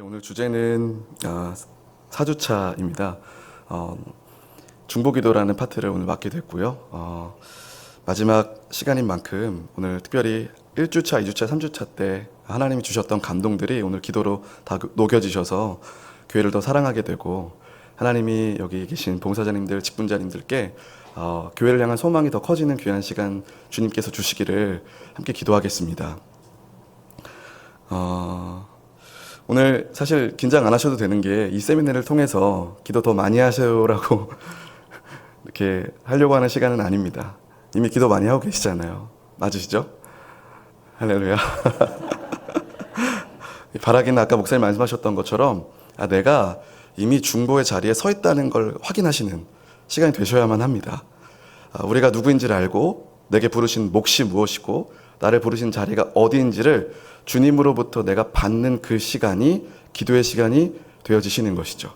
오늘 주제는 사주차입니다. 중보기도라는 파트를 오늘 맡게 됐고요. 마지막 시간인 만큼 오늘 특별히 1주차, 2주차, 3주차 때 하나님이 주셨던 감동들이 오늘 기도로 다 녹여지셔서 교회를 더 사랑하게 되고, 하나님이 여기 계신 봉사자님들, 직분자님들께 교회를 향한 소망이 더 커지는 귀한 시간 주님께서 주시기를 함께 기도하겠습니다. 오늘 사실 긴장 안 하셔도 되는 게, 이 세미나를 통해서 기도 더 많이 하세요라고 이렇게 하려고 하는 시간은 아닙니다. 이미 기도 많이 하고 계시잖아요. 맞으시죠? 할렐루야. 바라기는 아까 목사님 말씀하셨던 것처럼 내가 이미 중보의 자리에 서 있다는 걸 확인하시는 시간이 되셔야만 합니다. 우리가 누구인지를 알고 내게 부르신 몫이 무엇이고 나를 부르신 자리가 어디인지를 주님으로부터 내가 받는 그 시간이 기도의 시간이 되어지시는 것이죠.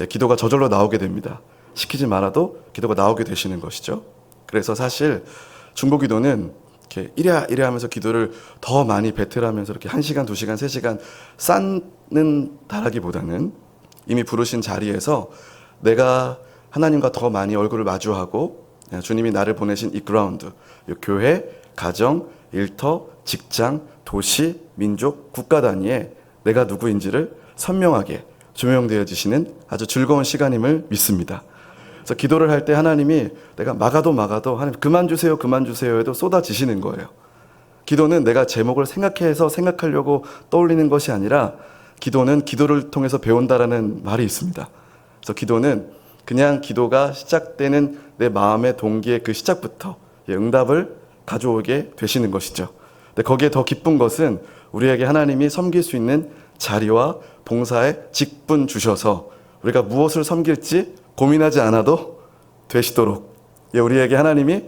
기도가 저절로 나오게 됩니다. 시키지 말아도 기도가 나오게 되시는 것이죠. 그래서 사실 중보기도는 이렇게 이래 하면서 기도를 더 많이 배틀하면서 이렇게 1시간, 2시간, 3시간 쌓는 다라기보다는 이미 부르신 자리에서 내가 하나님과 더 많이 얼굴을 마주하고 주님이 나를 보내신 이 그라운드, 이 교회, 가정, 일터, 직장, 도시, 민족, 국가 단위에 내가 누구인지를 선명하게 조명되어지시는 아주 즐거운 시간임을 믿습니다. 그래서 기도를 할 때 하나님이 내가 막아도 하나님 그만 주세요 해도 쏟아지시는 거예요. 기도는 내가 제목을 생각해서 생각하려고 떠올리는 것이 아니라, 기도는 기도를 통해서 배운다라는 말이 있습니다. 그래서 기도는 그냥 기도가 시작되는 내 마음의 동기의 그 시작부터 응답을 가져오게 되시는 것이죠. 근데 거기에 더 기쁜 것은 우리에게 하나님이 섬길 수 있는 자리와 봉사의 직분 주셔서 우리가 무엇을 섬길지 고민하지 않아도 되시도록 우리에게 하나님이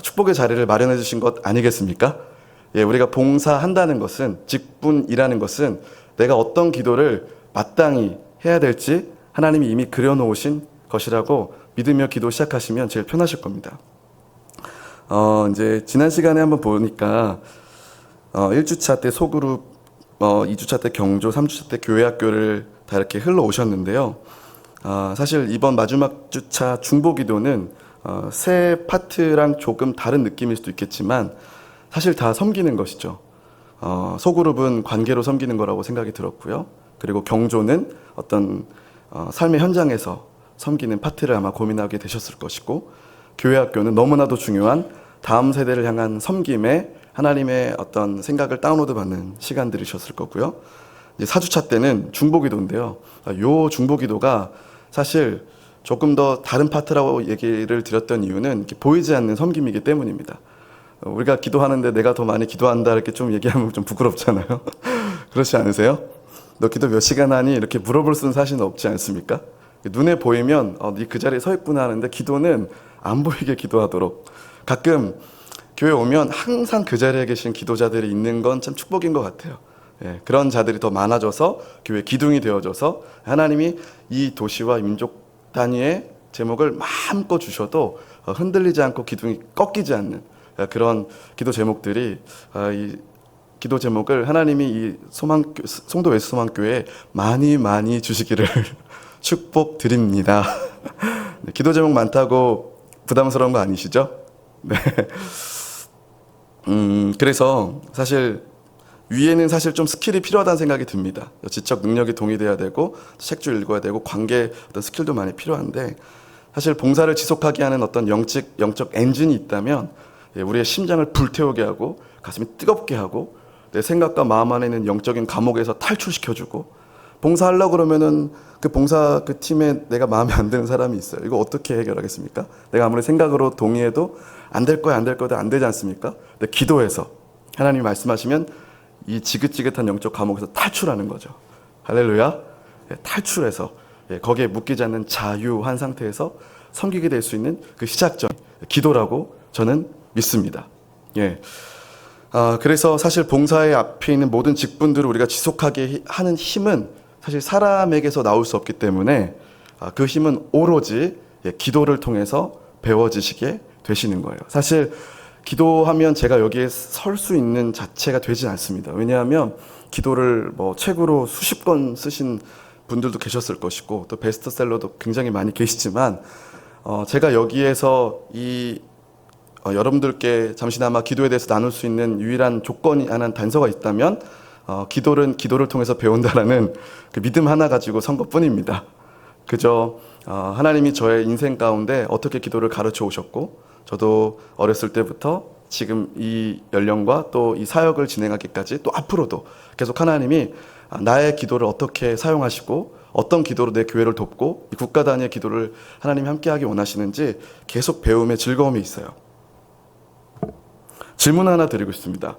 축복의 자리를 마련해 주신 것 아니겠습니까? 우리가 봉사한다는 것은, 직분이라는 것은 내가 어떤 기도를 마땅히 해야 될지 하나님이 이미 그려놓으신 것이라고 믿으며 기도 시작하시면 제일 편하실 겁니다. 이제 지난 시간에 한번 보니까 1주차 때 소그룹, 2주차 때 경조, 3주차 때 교회학교를 다 이렇게 흘러오셨는데요. 사실 이번 마지막 주차 중보기도는 새 파트랑 조금 다른 느낌일 수도 있겠지만 사실 다 섬기는 것이죠. 소그룹은 관계로 섬기는 거라고 생각이 들었고요. 그리고 경조는 어떤 삶의 현장에서 섬기는 파트를 아마 고민하게 되셨을 것이고, 교회학교는 너무나도 중요한 다음 세대를 향한 섬김에 하나님의 어떤 생각을 다운로드 받는 시간들이셨을 거고요. 이제 4주차 때는 중보기도인데요. 요 중보기도가 사실 조금 더 다른 파트라고 얘기를 드렸던 이유는 이렇게 보이지 않는 섬김이기 때문입니다. 우리가 기도하는데 내가 더 많이 기도한다 이렇게 좀 얘기하면 좀 부끄럽잖아요. 그렇지 않으세요? 너 기도 몇 시간 하니? 이렇게 물어볼 수는 사실은 없지 않습니까? 눈에 보이면 네 그 자리에 서 있구나 하는데, 기도는 안 보이게 기도하도록, 가끔 교회 오면 항상 그 자리에 계신 기도자들이 있는 건 참 축복인 것 같아요. 그런 자들이 더 많아져서 교회 기둥이 되어져서 하나님이 이 도시와 민족 단위의 제목을 마음껏 주셔도 흔들리지 않고 기둥이 꺾이지 않는 그런 기도 제목들이, 이 기도 제목을 하나님이 이 송도 웨스트 소망교회에 많이 주시기를 축복드립니다. 기도 제목 많다고 부담스러운 거 아니시죠? 네. 그래서 사실 위에는 사실 좀 스킬이 필요하다는 생각이 듭니다. 지적 능력이 동의돼야 되고, 책줄 읽어야 되고, 관계 어떤 스킬도 많이 필요한데, 사실 봉사를 지속하게 하는 어떤 영적 엔진이 있다면 우리의 심장을 불태우게 하고 가슴이 뜨겁게 하고 내 생각과 마음 안에 있는 영적인 감옥에서 탈출시켜주고, 봉사하려고 그러면은 그 봉사 그 팀에 내가 마음에 안 드는 사람이 있어요. 이거 어떻게 해결하겠습니까? 내가 아무리 생각으로 동의해도 안 될 거야 안 되지 않습니까? 근데 기도해서 하나님이 말씀하시면 이 지긋지긋한 영적 감옥에서 탈출하는 거죠. 할렐루야. 탈출해서 거기에 묶이지 않는 자유한 상태에서 섬기게 될 수 있는 그 시작점, 기도라고 저는 믿습니다. 그래서 사실 봉사의 앞에 있는 모든 직분들을 우리가 지속하게 하는 힘은 사실 사람에게서 나올 수 없기 때문에 그 힘은 오로지 기도를 통해서 배워지시게 되시는 거예요. 사실 기도하면 제가 여기에 설 수 있는 자체가 되진 않습니다. 왜냐하면 기도를 뭐 책으로 수십 권 쓰신 분들도 계셨을 것이고 또 베스트셀러도 굉장히 많이 계시지만 제가 여기에서 여러분들께 잠시나마 기도에 대해서 나눌 수 있는 유일한 조건이 하나 단서가 있다면 기도를 통해서 배운다라는 그 믿음 하나 가지고 선 것뿐입니다. 그저 하나님이 저의 인생 가운데 어떻게 기도를 가르쳐 오셨고 저도 어렸을 때부터 지금 이 연령과 또 이 사역을 진행하기까지 또 앞으로도 계속 하나님이 나의 기도를 어떻게 사용하시고 어떤 기도로 내 교회를 돕고 이 국가 단위의 기도를 하나님이 함께하기 원하시는지 계속 배움의 즐거움이 있어요. 질문 하나 드리고 싶습니다.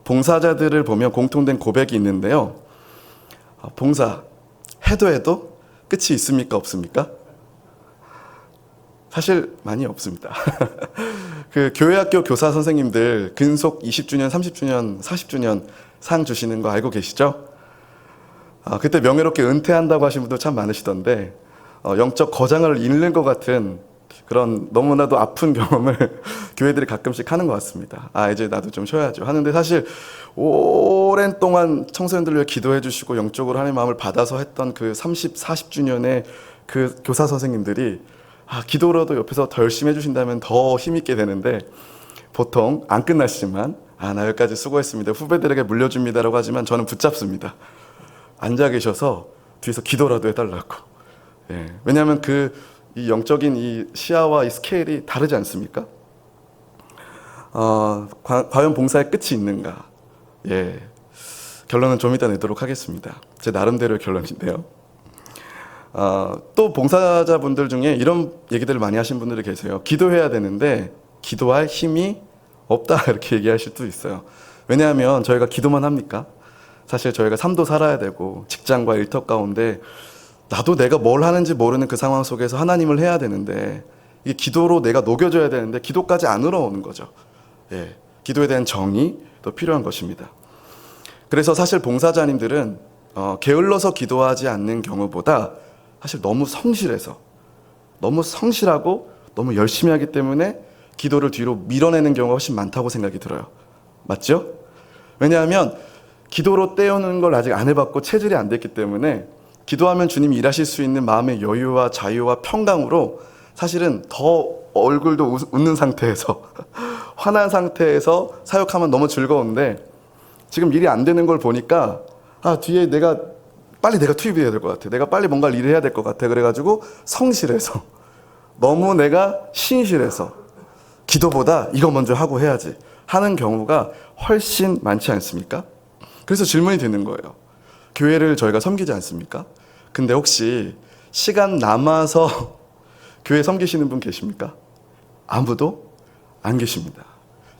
봉사자들을 보면 공통된 고백이 있는데요. 봉사 해도 끝이 있습니까? 없습니까? 사실 많이 없습니다. 그 교회학교 교사 선생님들 근속 20주년, 30주년, 40주년 상 주시는 거 알고 계시죠? 그때 명예롭게 은퇴한다고 하신 분도 참 많으시던데 영적 거장을 잃는 것 같은 그런 너무나도 아픈 경험을 교회들이 가끔씩 하는 것 같습니다. 이제 나도 좀 쉬어야죠 하는데 사실 오랜 동안 청소년들을 위해 기도해 주시고 영적으로 하나님의 마음을 받아서 했던 그 30, 40주년의 그 교사 선생님들이 기도로도 옆에서 더 열심히 해주신다면 더 힘있게 되는데 보통 안 끝나시지만 나 여기까지 수고했습니다. 후배들에게 물려줍니다라고 하지만 저는 붙잡습니다. 앉아 계셔서 뒤에서 기도라도 해달라고. 왜냐하면 이 영적인 이 시야와 이 스케일이 다르지 않습니까? 과연 봉사의 끝이 있는가? 결론은 좀 이따 내도록 하겠습니다. 제 나름대로의 결론인데요. 또 봉사자분들 중에 이런 얘기들을 많이 하신 분들이 계세요. 기도해야 되는데 기도할 힘이 없다 이렇게 얘기하실 수도 있어요. 왜냐하면 저희가 기도만 합니까? 사실 저희가 삶도 살아야 되고 직장과 일터 가운데 나도 내가 뭘 하는지 모르는 그 상황 속에서 하나님을 해야 되는데 이게 기도로 내가 녹여져야 되는데 기도까지 안 흘러오는 거죠. 기도에 대한 정의도 필요한 것입니다. 그래서 사실 봉사자님들은 게을러서 기도하지 않는 경우보다 사실 너무 성실하고 너무 열심히 하기 때문에 기도를 뒤로 밀어내는 경우가 훨씬 많다고 생각이 들어요. 맞죠? 왜냐하면 기도로 때우는 걸 아직 안 해봤고 체질이 안 됐기 때문에 기도하면 주님이 일하실 수 있는 마음의 여유와 자유와 평강으로 사실은 더 얼굴도 웃는 상태에서 환한 상태에서 사역하면 너무 즐거운데 지금 일이 안 되는 걸 보니까 뒤에 내가 투입이 돼야 될 것 같아. 내가 빨리 뭔가 일을 해야 될 것 같아. 그래가지고 성실해서 너무 내가 신실해서 기도보다 이거 먼저 하고 해야지 하는 경우가 훨씬 많지 않습니까? 그래서 질문이 드는 거예요. 교회를 저희가 섬기지 않습니까? 근데 혹시 시간 남아서 교회 섬기시는 분 계십니까? 아무도 안 계십니다.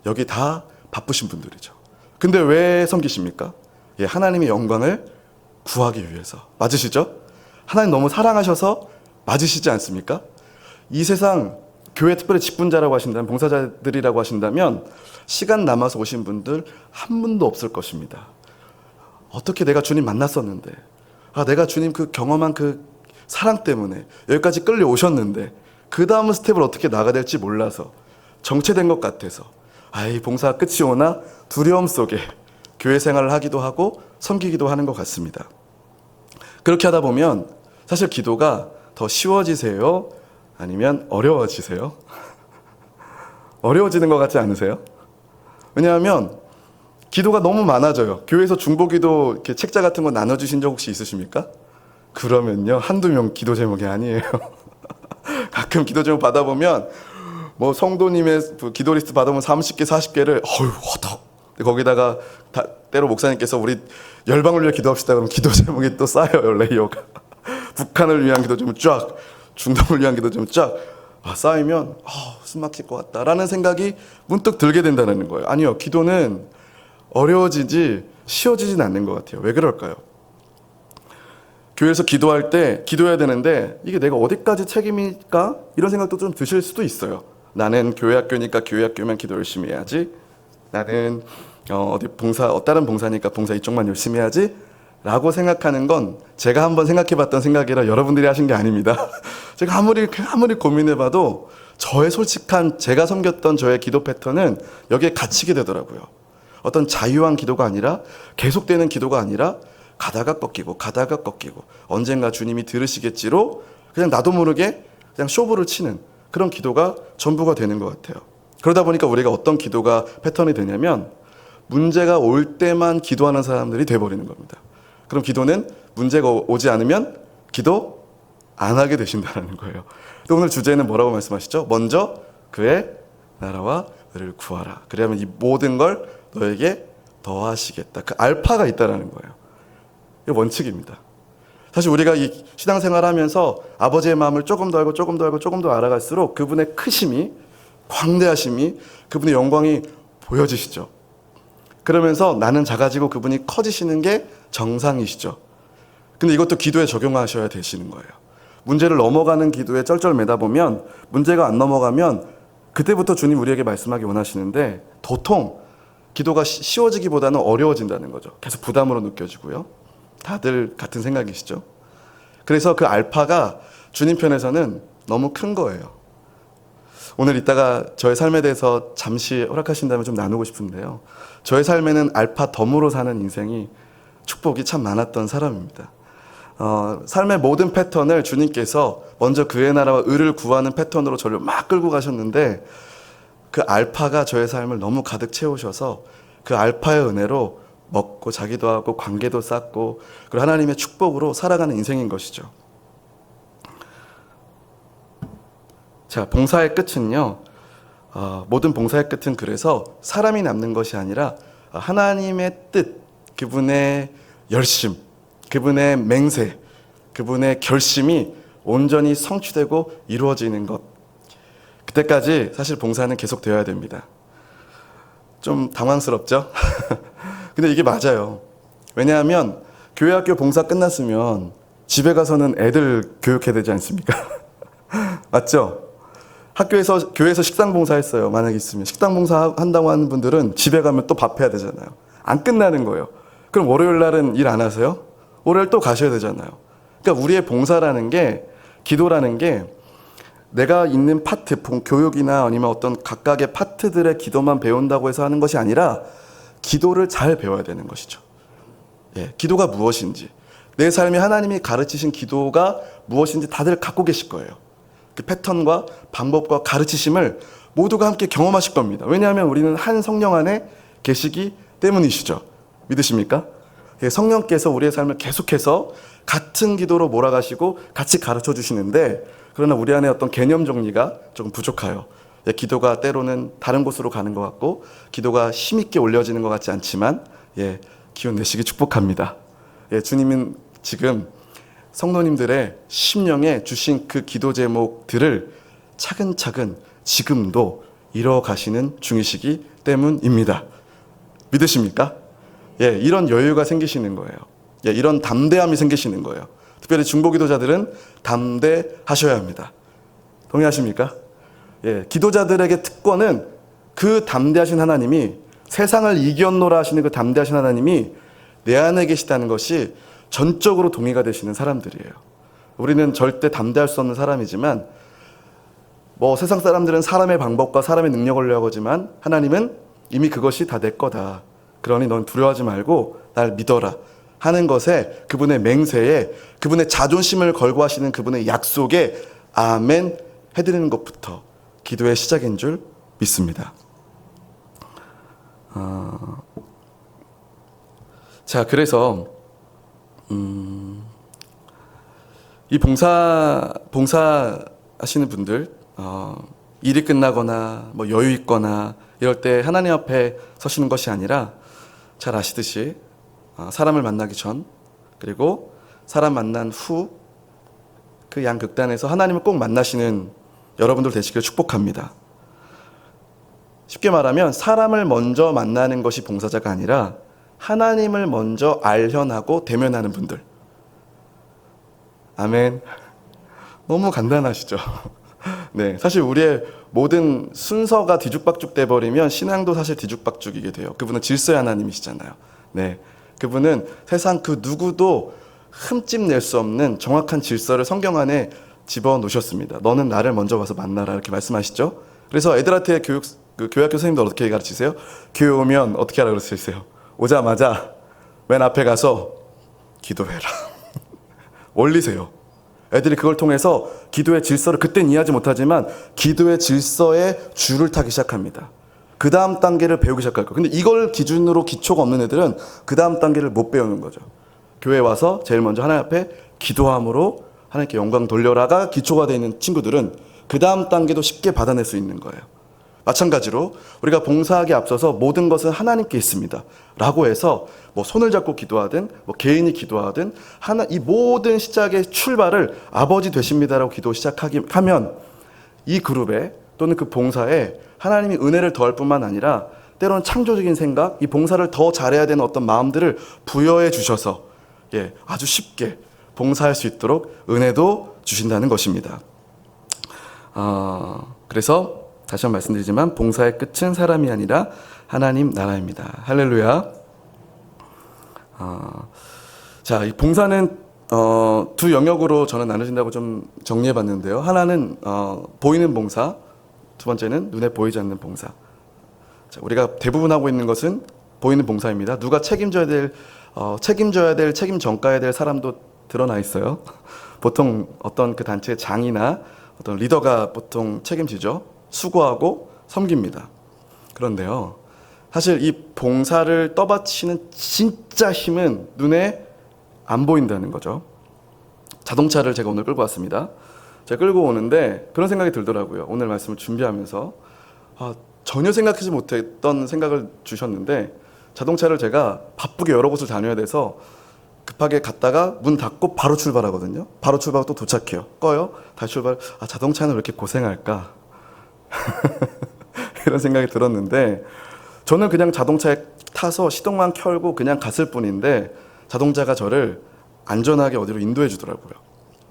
여기 다 바쁘신 분들이죠. 근데 왜 섬기십니까? 하나님의 영광을 구하기 위해서. 맞으시죠? 하나님 너무 사랑하셔서 맞으시지 않습니까? 이 세상 교회 특별히 직분자라고 하신다면, 봉사자들이라고 하신다면 시간 남아서 오신 분들 한 분도 없을 것입니다. 어떻게 내가 주님 만났었는데, 내가 주님 그 경험한 그 사랑 때문에 여기까지 끌려오셨는데 그 다음 스텝을 어떻게 나가야 될지 몰라서 정체된 것 같아서 이 봉사가 끝이 오나 두려움 속에 교회 생활을 하기도 하고 섬기기도 하는 것 같습니다. 그렇게 하다 보면 사실 기도가 더 쉬워지세요? 아니면 어려워지세요? 어려워지는 것 같지 않으세요? 왜냐하면 기도가 너무 많아져요. 교회에서 중보기도 이렇게 책자 같은 거 나눠주신 적 혹시 있으십니까? 그러면요, 한두 명 기도 제목이 아니에요. 가끔 기도 제목 받아보면 뭐 성도님의 기도 리스트 받아보면 30개, 40개를 허덕. 거기다가 때로 목사님께서 우리 열방을 위해 기도합시다 그러면 기도 제목이 또 쌓여요, 레이어가. 북한을 위한 기도 제목 쫙, 중동을 위한 기도 제목 쫙. 쌓이면 숨 막힐 것 같다라는 생각이 문득 들게 된다는 거예요. 아니요, 기도는 어려워지지 쉬워지진 않는 것 같아요. 왜 그럴까요? 교회에서 기도할 때 기도해야 되는데 이게 내가 어디까지 책임일까? 이런 생각도 좀 드실 수도 있어요. 나는 교회 학교니까 교회 학교만 기도 열심히 해야지. 나는 다른 봉사니까 봉사 이쪽만 열심히 해야지. 라고 생각하는 건 제가 한번 생각해봤던 생각이라 여러분들이 하신 게 아닙니다. 제가 아무리 고민해봐도 저의 솔직한 제가 섬겼던 저의 기도 패턴은 여기에 갇히게 되더라고요. 어떤 자유한 기도가 아니라 계속되는 기도가 아니라 가다가 꺾이고 언젠가 주님이 들으시겠지로 그냥 나도 모르게 그냥 쇼부를 치는 그런 기도가 전부가 되는 것 같아요. 그러다 보니까 우리가 어떤 기도가 패턴이 되냐면 문제가 올 때만 기도하는 사람들이 돼버리는 겁니다. 그럼 기도는 문제가 오지 않으면 기도 안 하게 되신다는 거예요. 또 오늘 주제는 뭐라고 말씀하시죠? 먼저 그의 나라와 의를 구하라. 그러면 이 모든 걸 너에게 더하시겠다. 그 알파가 있다라는 거예요. 이게 원칙입니다. 사실 우리가 이 신앙생활 하면서 아버지의 마음을 조금 더 알고 알아갈수록 그분의 크심이, 광대하심이, 그분의 영광이 보여지시죠. 그러면서 나는 작아지고 그분이 커지시는 게 정상이시죠. 근데 이것도 기도에 적용하셔야 되시는 거예요. 문제를 넘어가는 기도에 쩔쩔매다 보면 문제가 안 넘어가면 그때부터 주님 우리에게 말씀하기 원하시는데 도통 기도가 쉬워지기보다는 어려워진다는 거죠. 계속 부담으로 느껴지고요. 다들 같은 생각이시죠? 그래서 그 알파가 주님 편에서는 너무 큰 거예요. 오늘 이따가 저의 삶에 대해서 잠시 허락하신다면 좀 나누고 싶은데요. 저의 삶에는 알파 덤으로 사는 인생이 축복이 참 많았던 사람입니다. 삶의 모든 패턴을 주님께서 먼저 그의 나라와 의를 구하는 패턴으로 저를 막 끌고 가셨는데 그 알파가 저의 삶을 너무 가득 채우셔서 그 알파의 은혜로 먹고 자기도 하고 관계도 쌓고 그리고 하나님의 축복으로 살아가는 인생인 것이죠. 자, 봉사의 끝은요. 모든 봉사의 끝은 그래서 사람이 남는 것이 아니라 하나님의 뜻, 그분의 열심, 그분의 맹세, 그분의 결심이 온전히 성취되고 이루어지는 것. 그때까지 사실 봉사는 계속 되어야 됩니다. 좀 당황스럽죠? 근데 이게 맞아요. 왜냐하면 교회 학교 봉사 끝났으면 집에 가서는 애들 교육해야 되지 않습니까? 맞죠? 교회에서 식당 봉사했어요. 만약에 있으면. 식당 봉사 한다고 하는 분들은 집에 가면 또 밥 해야 되잖아요. 안 끝나는 거예요. 그럼 월요일 날은 일 안 하세요? 월요일 또 가셔야 되잖아요. 그러니까 우리의 봉사라는 게, 기도라는 게 내가 있는 파트, 교육이나 아니면 어떤 각각의 파트들의 기도만 배운다고 해서 하는 것이 아니라 기도를 잘 배워야 되는 것이죠. 예, 기도가 무엇인지, 내 삶에 하나님이 가르치신 기도가 무엇인지 다들 갖고 계실 거예요. 그 패턴과 방법과 가르치심을 모두가 함께 경험하실 겁니다. 왜냐하면 우리는 한 성령 안에 계시기 때문이시죠. 믿으십니까? 예, 성령께서 우리의 삶을 계속해서 같은 기도로 몰아가시고 같이 가르쳐 주시는데, 그러나 우리 안에 어떤 개념 정리가 조금 부족해요. 예, 기도가 때로는 다른 곳으로 가는 것 같고 기도가 힘있게 올려지는 것 같지 않지만, 예, 기운 내시기 축복합니다. 예, 주님은 지금 성도님들의 심령에 주신 그 기도 제목들을 차근차근 지금도 이뤄가시는 중이시기 때문입니다. 믿으십니까? 예, 이런 여유가 생기시는 거예요. 예, 이런 담대함이 생기시는 거예요. 특별히 중보기도자들은 담대하셔야 합니다. 동의하십니까? 예, 기도자들에게 특권은 그 담대하신 하나님이, 세상을 이겼노라 하시는 그 담대하신 하나님이 내 안에 계시다는 것이 전적으로 동의가 되시는 사람들이에요. 우리는 절대 담대할 수 없는 사람이지만, 세상 사람들은 사람의 방법과 사람의 능력을 하려고 하지만 하나님은 이미 그것이 다 내 거다. 그러니 넌 두려워하지 말고 날 믿어라 하는 것에, 그분의 맹세에, 그분의 자존심을 걸고 하시는 그분의 약속에 아멘 해드리는 것부터 기도의 시작인 줄 믿습니다. 자, 그래서 이 봉사 하시는 분들, 일이 끝나거나 여유 있거나 이럴 때 하나님 앞에 서시는 것이 아니라, 잘 아시듯이 사람을 만나기 전, 그리고 사람 만난 후, 그 양극단에서 하나님을 꼭 만나시는 여러분들 되시길 축복합니다. 쉽게 말하면 사람을 먼저 만나는 것이 봉사자가 아니라 하나님을 먼저 알현하고 대면하는 분들. 아멘. 너무 간단하시죠? 네, 사실 우리의 모든 순서가 뒤죽박죽 돼버리면 신앙도 사실 뒤죽박죽이게 돼요. 그분은 질서의 하나님이시잖아요. 네, 그분은 세상 그 누구도 흠집 낼 수 없는 정확한 질서를 성경 안에 집어넣으셨습니다. 너는 나를 먼저 와서 만나라 이렇게 말씀하시죠. 그래서 애들한테 교학교 선생님도 어떻게 가르치세요? 교회 오면 어떻게 하라 그러세요? 오자마자 맨 앞에 가서 기도해라. 올리세요. 애들이 그걸 통해서 기도의 질서를 그땐 이해하지 못하지만 기도의 질서에 줄을 타기 시작합니다. 그 다음 단계를 배우기 시작할 거예요. 근데 이걸 기준으로 기초가 없는 애들은 그 다음 단계를 못 배우는 거죠. 교회 와서 제일 먼저 하나님 앞에 기도함으로 하나님께 영광 돌려라가 기초가 되어 있는 친구들은 그 다음 단계도 쉽게 받아낼 수 있는 거예요. 마찬가지로 우리가 봉사하기에 앞서서 모든 것은 하나님께 있습니다 라고 해서 뭐 손을 잡고 기도하든 뭐 개인이 기도하든 이 모든 시작의 출발을 아버지 되십니다라고 기도 시작하면 이 그룹에 또는 그 봉사에 하나님이 은혜를 더할 뿐만 아니라 때로는 창조적인 생각, 이 봉사를 더 잘해야 되는 어떤 마음들을 부여해 주셔서 아주 쉽게 봉사할 수 있도록 은혜도 주신다는 것입니다. 그래서 다시 한번 말씀드리지만 봉사의 끝은 사람이 아니라 하나님 나라입니다. 할렐루야. 자, 이 봉사는 두 영역으로 저는 나눠진다고 좀 정리해 봤는데요. 하나는 보이는 봉사, 두 번째는 눈에 보이지 않는 봉사. 자, 우리가 대부분 하고 있는 것은 보이는 봉사입니다. 누가 책임져야 될, 책임져야 될 사람도 드러나 있어요. 보통 어떤 그 단체의 장이나 어떤 리더가 보통 책임지죠. 수고하고 섬깁니다. 그런데요, 사실 이 봉사를 떠받치는 진짜 힘은 눈에 안 보인다는 거죠. 자동차를 제가 오늘 끌고 왔습니다. 제가 끌고 오는데 그런 생각이 들더라고요. 오늘 말씀을 준비하면서 전혀 생각하지 못했던 생각을 주셨는데, 자동차를 제가 바쁘게 여러 곳을 다녀야 돼서 급하게 갔다가 문 닫고 바로 출발하거든요. 바로 출발하고 또 도착해요. 꺼요. 다시 출발. 자동차는 왜 이렇게 고생할까? 이런 생각이 들었는데, 저는 그냥 자동차에 타서 시동만 켜고 그냥 갔을 뿐인데 자동차가 저를 안전하게 어디로 인도해 주더라고요.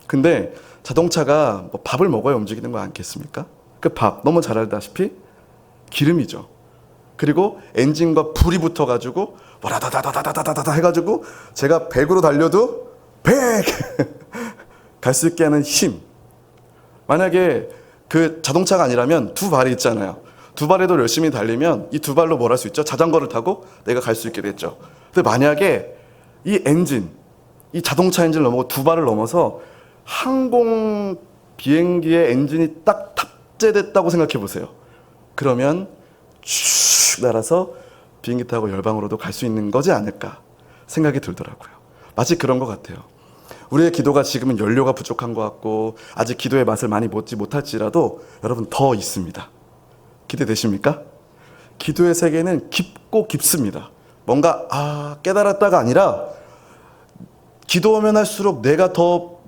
근데 자동차가 뭐 밥을 먹어야 움직이는 거 아니겠습니까? 그 밥 너무 잘 알다시피 기름이죠. 그리고 엔진과 불이 붙어가지고 와다다다다다다다다 해가지고 제가 100으로 달려도 100 갈 수 있게 하는 힘. 만약에 그 자동차가 아니라면 두 발이 있잖아요. 두 발에도 열심히 달리면 이 두 발로 뭘 할 수 있죠? 자전거를 타고 내가 갈 수 있게 됐죠. 근데 만약에 이 엔진, 이 자동차 엔진을 넘어 두 발을 넘어서 항공 비행기의 엔진이 딱 탑재됐다고 생각해 보세요. 그러면 쭉 날아서 비행기 타고 열방으로도 갈 수 있는 거지 않을까 생각이 들더라고요. 마치 그런 것 같아요. 우리의 기도가 지금은 연료가 부족한 것 같고 아직 기도의 맛을 많이 보지 못할지라도 여러분 더 있습니다. 기대되십니까? 기도의 세계는 깊고 깊습니다. 뭔가 깨달았다가 아니라 기도하면 할수록 내가 더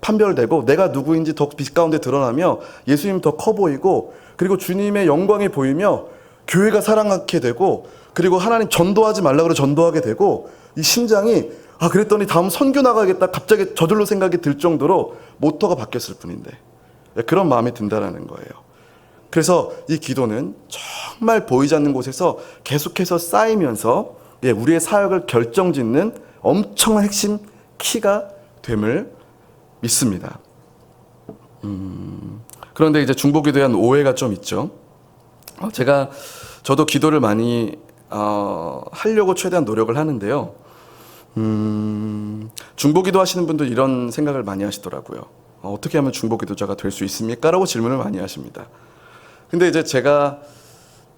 판별되고 내가 누구인지 더 빛 가운데 드러나며 예수님 더 커 보이고, 그리고 주님의 영광이 보이며 교회가 사랑하게 되고, 그리고 하나님 전도하지 말라 그래 전도하게 되고, 이 심장이 그랬더니 다음 선교 나가겠다 갑자기 저절로 생각이 들 정도로 모터가 바뀌었을 뿐인데 그런 마음이 든다라는 거예요. 그래서 이 기도는 정말 보이지 않는 곳에서 계속해서 쌓이면서 우리의 사역을 결정짓는 엄청난 핵심 키가 됨을 믿습니다. 그런데 이제 중보기도에 대한 오해가 좀 있죠. 저도 기도를 많이 하려고 최대한 노력을 하는데요. 중보기도 하시는 분들 이런 생각을 많이 하시더라고요. 어떻게 하면 중보기도자가 될 수 있습니까? 라고 질문을 많이 하십니다. 근데 이제 제가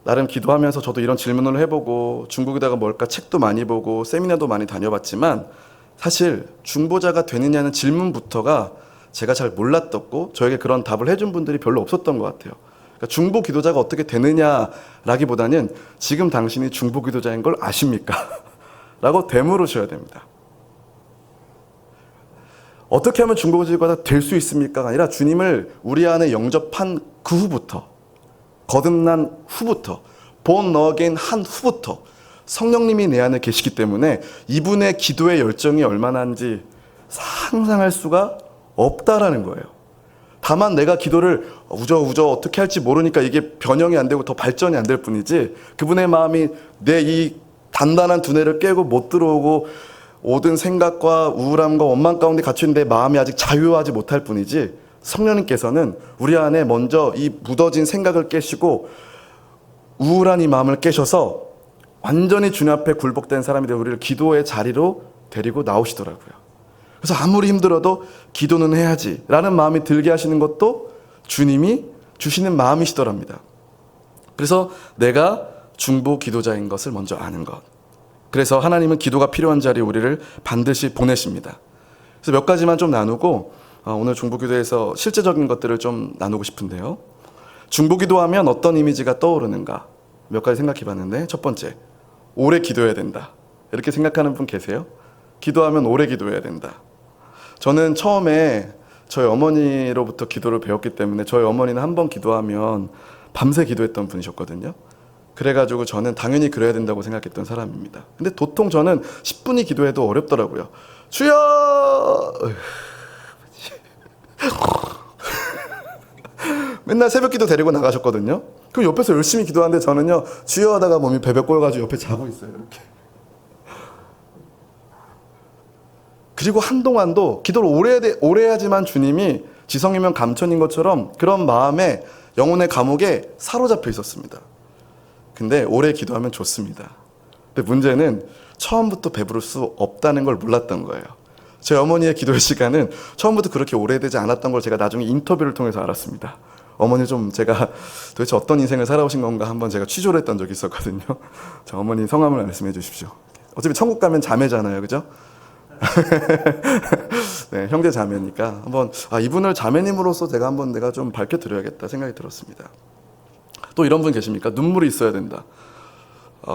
나름 기도하면서 저도 이런 질문을 해보고 중보기도가 뭘까 책도 많이 보고 세미나도 많이 다녀봤지만 사실 중보자가 되느냐는 질문부터가 제가 잘 몰랐었고 저에게 그런 답을 해준 분들이 별로 없었던 것 같아요. 그러니까 중보기도자가 어떻게 되느냐라기보다는 지금 당신이 중보기도자인 걸 아십니까? 라고 되물으셔야 됩니다. 어떻게 하면 중보기도자가 될 수 있습니까? 아니라 주님을 우리 안에 영접한 그 후부터, 거듭난 후부터, born again 한 후부터 성령님이 내 안에 계시기 때문에 이분의 기도의 열정이 얼마나인지 상상할 수가 없다라는 거예요. 다만 내가 기도를 우저우저 어떻게 할지 모르니까 이게 변형이 안 되고 더 발전이 안 될 뿐이지, 그분의 마음이 내 이 단단한 두뇌를 깨고 못 들어오고 모든 생각과 우울함과 원망 가운데 갇혀있는데 마음이 아직 자유하지 못할 뿐이지, 성령님께서는 우리 안에 먼저 이 묻어진 생각을 깨시고 우울한 이 마음을 깨셔서 완전히 주님 앞에 굴복된 사람이 되어 우리를 기도의 자리로 데리고 나오시더라고요. 그래서 아무리 힘들어도 기도는 해야지 라는 마음이 들게 하시는 것도 주님이 주시는 마음이시더랍니다. 그래서 내가 중보 기도자인 것을 먼저 아는 것. 그래서 하나님은 기도가 필요한 자리에 우리를 반드시 보내십니다. 그래서 몇 가지만 좀 나누고 오늘 중보 기도에서 실제적인 것들을 좀 나누고 싶은데요. 중보 기도하면 어떤 이미지가 떠오르는가? 몇 가지 생각해 봤는데, 첫 번째, 오래 기도해야 된다. 이렇게 생각하는 분 계세요? 기도하면 오래 기도해야 된다. 저는 처음에 저희 어머니로부터 기도를 배웠기 때문에, 저희 어머니는 한 번 기도하면 밤새 기도했던 분이셨거든요. 그래가지고 저는 당연히 그래야 된다고 생각했던 사람입니다. 근데 도통 저는 10분이 기도해도 어렵더라고요. 주여! 맨날 새벽 기도 데리고 나가셨거든요. 그럼 옆에서 열심히 기도하는데 저는요, 주여 하다가 몸이 베베 꼬여가지고 옆에 자고 있어요, 이렇게. 그리고 한동안도 기도를 오래 해야지만 주님이 지성이면 감천인 것처럼 그런 마음에, 영혼의 감옥에 사로잡혀 있었습니다. 근데 오래 기도하면 좋습니다. 근데 문제는 처음부터 배부를 수 없다는 걸 몰랐던 거예요. 제 어머니의 기도의 시간은 처음부터 그렇게 오래되지 않았던 걸 제가 나중에 인터뷰를 통해서 알았습니다. 어머니 좀 제가 도대체 어떤 인생을 살아오신 건가 한번 제가 취조를 했던 적이 있었거든요. 저 어머니 성함을 말씀해 주십시오. 어차피 천국 가면 자매잖아요, 그죠? 네, 형제 자매니까 한번 이분을 자매님으로서 제가 한번 내가 좀 밝혀드려야겠다 생각이 들었습니다. 또 이런 분 계십니까? 눈물이 있어야 된다.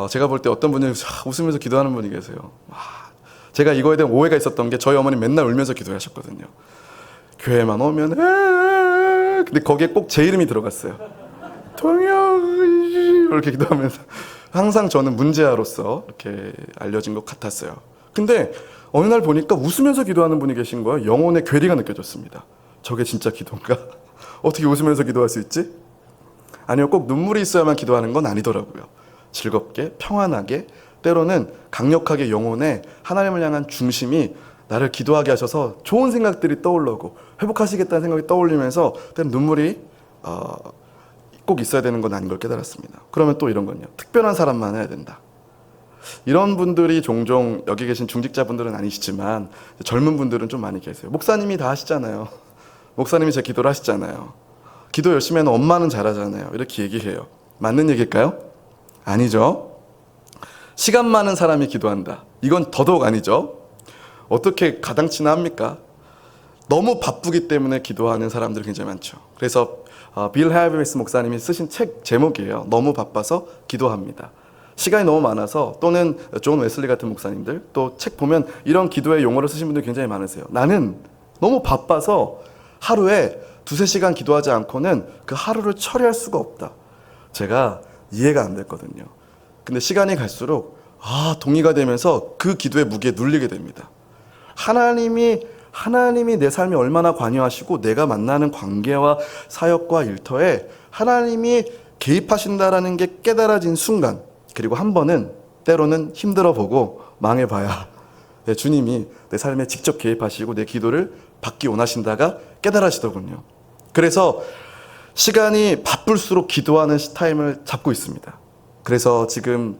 제가 볼 때 어떤 분이 웃으면서 기도하는 분이 계세요. 제가 이거에 대한 오해가 있었던 게, 저희 어머니 맨날 울면서 기도하셨거든요. 교회만 오면 근데 거기에 꼭 제 이름이 들어갔어요. 동혁 이렇게 기도하면서 항상 저는 문제아로서 이렇게 알려진 것 같았어요. 근데 어느 날 보니까 웃으면서 기도하는 분이 계신 거예요. 영혼의 괴리가 느껴졌습니다. 저게 진짜 기도인가? 어떻게 웃으면서 기도할 수 있지? 아니요, 꼭 눈물이 있어야만 기도하는 건 아니더라고요. 즐겁게, 평안하게, 때로는 강력하게 영혼에 하나님을 향한 중심이 나를 기도하게 하셔서 좋은 생각들이 떠올르고 회복하시겠다는 생각이 떠올리면서 때로는 눈물이 꼭 있어야 되는 건 아닌 걸 깨달았습니다. 그러면 또 이런 건요. 특별한 사람만 해야 된다. 이런 분들이 종종, 여기 계신 중직자분들은 아니시지만 젊은 분들은 좀 많이 계세요. 목사님이 다 하시잖아요. 목사님이 제 기도를 하시잖아요. 기도 열심히 하는 엄마는 잘하잖아요. 이렇게 얘기해요. 맞는 얘기일까요? 아니죠. 시간 많은 사람이 기도한다. 이건 더더욱 아니죠. 어떻게 가당치나 합니까? 너무 바쁘기 때문에 기도하는 사람들이 굉장히 많죠. 그래서 빌 하이비스 목사님이 쓰신 책 제목이에요. 너무 바빠서 기도합니다. 시간이 너무 많아서, 또는 존 웨슬리 같은 목사님들 또 책 보면 이런 기도의 용어를 쓰신 분들 굉장히 많으세요. 나는 너무 바빠서 하루에 2-3시간 기도하지 않고는 그 하루를 처리할 수가 없다. 제가 이해가 안 됐거든요. 근데 시간이 갈수록 동의가 되면서 그 기도의 무게에 눌리게 됩니다. 하나님이 내 삶에 얼마나 관여하시고 내가 만나는 관계와 사역과 일터에 하나님이 개입하신다라는 게 깨달아진 순간, 그리고 한 번은 때로는 힘들어 보고 망해봐야 주님이 내 삶에 직접 개입하시고 내 기도를 받기 원하신다가 깨달아지더군요. 그래서 시간이 바쁠수록 기도하는 타임을 잡고 있습니다. 그래서 지금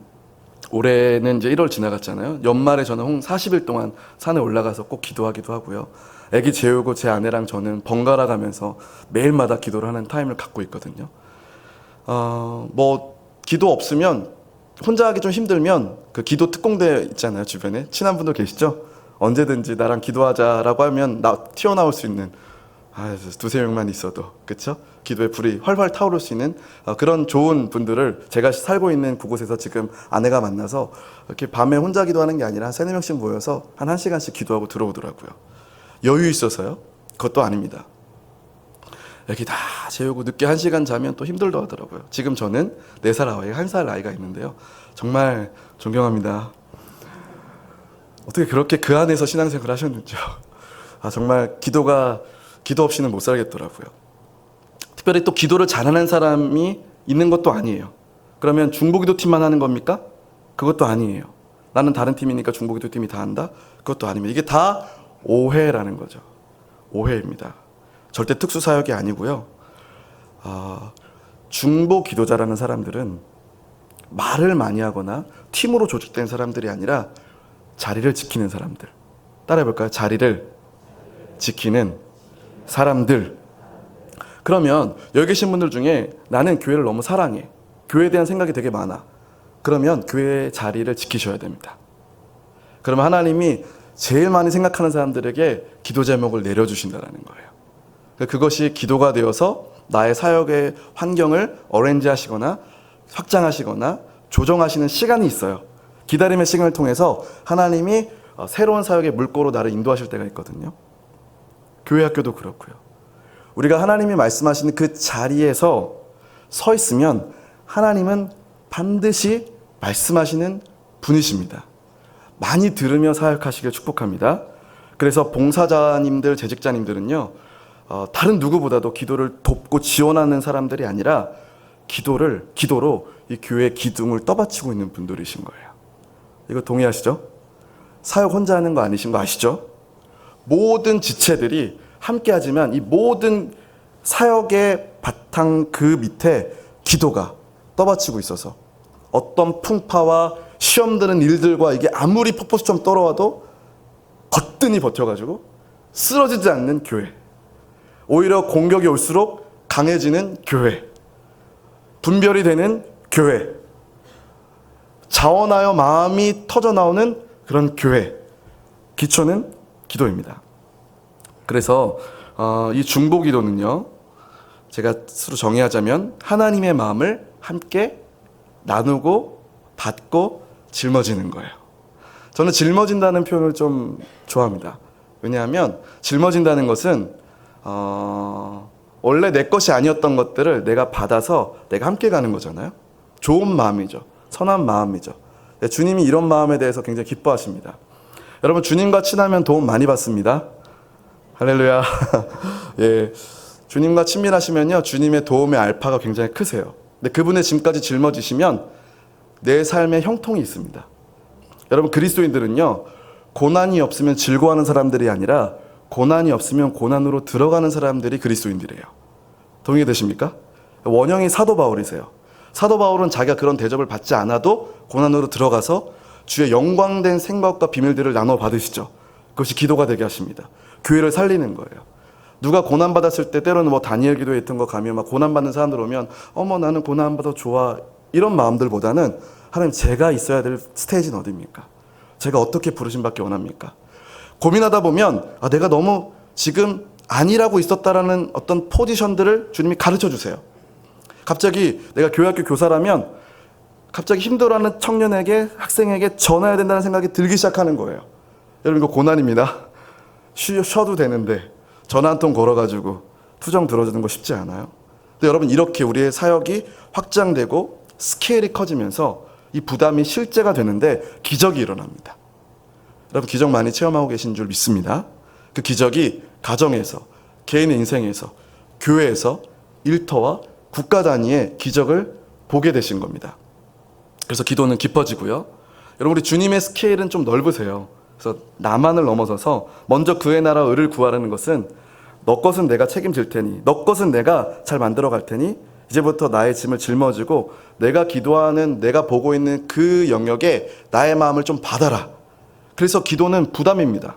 올해는 이제 1월 지나갔잖아요. 연말에 저는 40일 동안 산에 올라가서 꼭 기도하기도 하고요. 아기 재우고 제 아내랑 저는 번갈아 가면서 매일마다 기도를 하는 타임을 갖고 있거든요. 기도 없으면, 혼자 하기 좀 힘들면 그 기도 특공대 있잖아요. 주변에 친한 분들 계시죠? 언제든지 나랑 기도하자라고 하면 튀어나올 수 있는 2-3명만 있어도, 그렇죠? 기도의 불이 활활 타오를 수 있는 그런 좋은 분들을 제가 살고 있는 그곳에서 지금 아내가 만나서 이렇게 밤에 혼자 기도하는 게 아니라 3-4명씩 모여서 한 1시간씩 기도하고 들어오더라고요. 여유 있어서요? 그것도 아닙니다. 애기 다 재우고 늦게 1시간 자면 또 힘들다 하더라고요. 지금 저는 4살 아이, 1살 아이가 있는데요. 정말 존경합니다. 어떻게 그렇게 그 안에서 신앙생활을 하셨는지요. 정말 기도 없이는 못 살겠더라고요. 특별히 또 기도를 잘하는 사람이 있는 것도 아니에요. 그러면 중보기도팀만 하는 겁니까? 그것도 아니에요. 나는 다른 팀이니까 중보기도 팀이 다 한다? 그것도 아닙니다. 이게 다 오해라는 거죠. 오해입니다. 절대 특수사역이 아니고요. 중보 기도자라는 사람들은 말을 많이 하거나 팀으로 조직된 사람들이 아니라 자리를 지키는 사람들. 따라해볼까요? 자리를 지키는 사람들. 그러면 여기 계신 분들 중에 나는 교회를 너무 사랑해. 교회에 대한 생각이 되게 많아. 그러면 교회의 자리를 지키셔야 됩니다. 그러면 하나님이 제일 많이 생각하는 사람들에게 기도 제목을 내려주신다는 거예요. 그것이 기도가 되어서 나의 사역의 환경을 어레인지 하시거나 확장하시거나 조정하시는 시간이 있어요. 기다림의 시간을 통해서 하나님이 새로운 사역의 물꼬로 나를 인도하실 때가 있거든요. 교회 학교도 그렇고요. 우리가 하나님이 말씀하시는 그 자리에서 서 있으면 하나님은 반드시 말씀하시는 분이십니다. 많이 들으며 사역하시길 축복합니다. 그래서 봉사자님들, 재직자님들은요, 다른 누구보다도 기도를 돕고 지원하는 사람들이 아니라 기도로 이 교회의 기둥을 떠받치고 있는 분들이신 거예요. 이거 동의하시죠? 사역 혼자 하는 거 아니신 거 아시죠? 모든 지체들이 함께 하지만 이 모든 사역의 바탕 그 밑에 기도가 떠받치고 있어서 어떤 풍파와 시험 드는 일들과 이게 아무리 폭포수처럼 떨어와도 거뜬히 버텨가지고 쓰러지지 않는 교회. 오히려 공격이 올수록 강해지는 교회. 분별이 되는 교회. 자원하여 마음이 터져 나오는 그런 교회. 기초는 기도입니다. 그래서 이 중보 기도는요, 제가 스스로 정의하자면 하나님의 마음을 함께 나누고 받고 짊어지는 거예요. 저는 짊어진다는 표현을 좀 좋아합니다. 왜냐하면 짊어진다는 것은 원래 내 것이 아니었던 것들을 내가 받아서 내가 함께 가는 거잖아요. 좋은 마음이죠. 선한 마음이죠. 주님이 이런 마음에 대해서 굉장히 기뻐하십니다. 여러분, 주님과 친하면 도움 많이 받습니다. 할렐루야. 예, 주님과 친밀하시면요, 주님의 도움의 알파가 굉장히 크세요. 근데 그분의 짐까지 짊어지시면 내 삶에 형통이 있습니다. 여러분, 그리스도인들은요, 고난이 없으면 즐거워하는 사람들이 아니라 고난이 없으면 고난으로 들어가는 사람들이 그리스도인들이에요. 동의되십니까? 원형이 사도 바울이세요. 사도 바울은 자기가 그런 대접을 받지 않아도 고난으로 들어가서 주의 영광된 생각과 비밀들을 나눠 받으시죠. 그것이 기도가 되게 하십니다. 교회를 살리는 거예요. 누가 고난받았을 때 때로는 뭐 다니엘 기도회 같은 거 가면 막 고난받는 사람들 오면 어머 나는 고난받아 좋아 이런 마음들보다는 하나님 제가 있어야 될 스테이지는 어디입니까? 제가 어떻게 부르심 받기 원합니까? 고민하다 보면 내가 너무 지금 아니라고 있었다라는 어떤 포지션들을 주님이 가르쳐 주세요. 갑자기 내가 교회학교 교사라면 갑자기 힘들어하는 청년에게 학생에게 전해야 된다는 생각이 들기 시작하는 거예요. 여러분 이거 고난입니다. 쉬어도 되는데 전화 한 통 걸어가지고 투정 들어주는 거 쉽지 않아요. 근데 여러분 이렇게 우리의 사역이 확장되고 스케일이 커지면서 이 부담이 실제가 되는데 기적이 일어납니다. 여러분 기적 많이 체험하고 계신 줄 믿습니다. 그 기적이 가정에서, 개인의 인생에서, 교회에서, 일터와 국가 단위의 기적을 보게 되신 겁니다. 그래서 기도는 깊어지고요. 여러분 우리 주님의 스케일은 좀 넓으세요. 그래서 나만을 넘어서서 먼저 그의 나라 의를 구하라는 것은 너 것은 내가 책임질 테니 너 것은 내가 잘 만들어 갈 테니 이제부터 나의 짐을 짊어지고 내가 기도하는 내가 보고 있는 그 영역에 나의 마음을 좀 받아라. 그래서 기도는 부담입니다.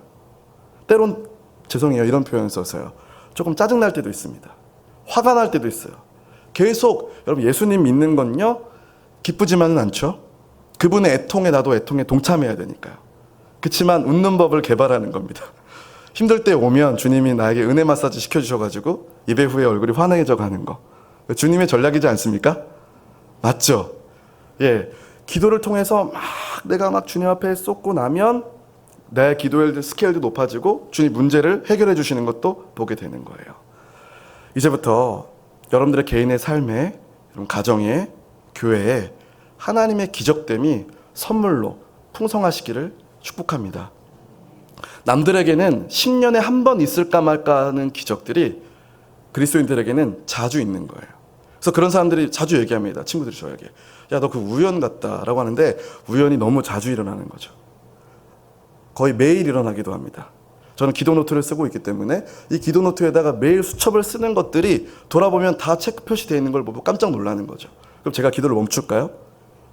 때론 죄송해요 이런 표현 써서요. 조금 짜증날 때도 있습니다. 화가 날 때도 있어요. 계속 여러분 예수님 믿는 건요 기쁘지만은 않죠. 그분의 애통에 나도 애통에 동참해야 되니까요. 그렇지만 웃는 법을 개발하는 겁니다. 힘들 때 오면 주님이 나에게 은혜 마사지 시켜주셔가지고 예배 후에 얼굴이 환해져 가는 거. 주님의 전략이지 않습니까? 맞죠? 예, 기도를 통해서 내가 주님 앞에 쏟고 나면 내 기도의 스케일도 높아지고 주님 문제를 해결해 주시는 것도 보게 되는 거예요. 이제부터 여러분들의 개인의 삶에, 가정에, 교회에 하나님의 기적됨이 선물로 풍성하시기를 축복합니다. 남들에게는 10년에 한 번 있을까 말까 하는 기적들이 그리스도인들에게는 자주 있는 거예요. 그래서 그런 사람들이 자주 얘기합니다. 친구들이 저에게. 야, 너 그 우연 같다라고 하는데 우연이 너무 자주 일어나는 거죠. 거의 매일 일어나기도 합니다. 저는 기도 노트를 쓰고 있기 때문에 이 기도 노트에다가 매일 수첩을 쓰는 것들이 돌아보면 다 체크 표시되어 있는 걸 보고 깜짝 놀라는 거죠. 그럼 제가 기도를 멈출까요?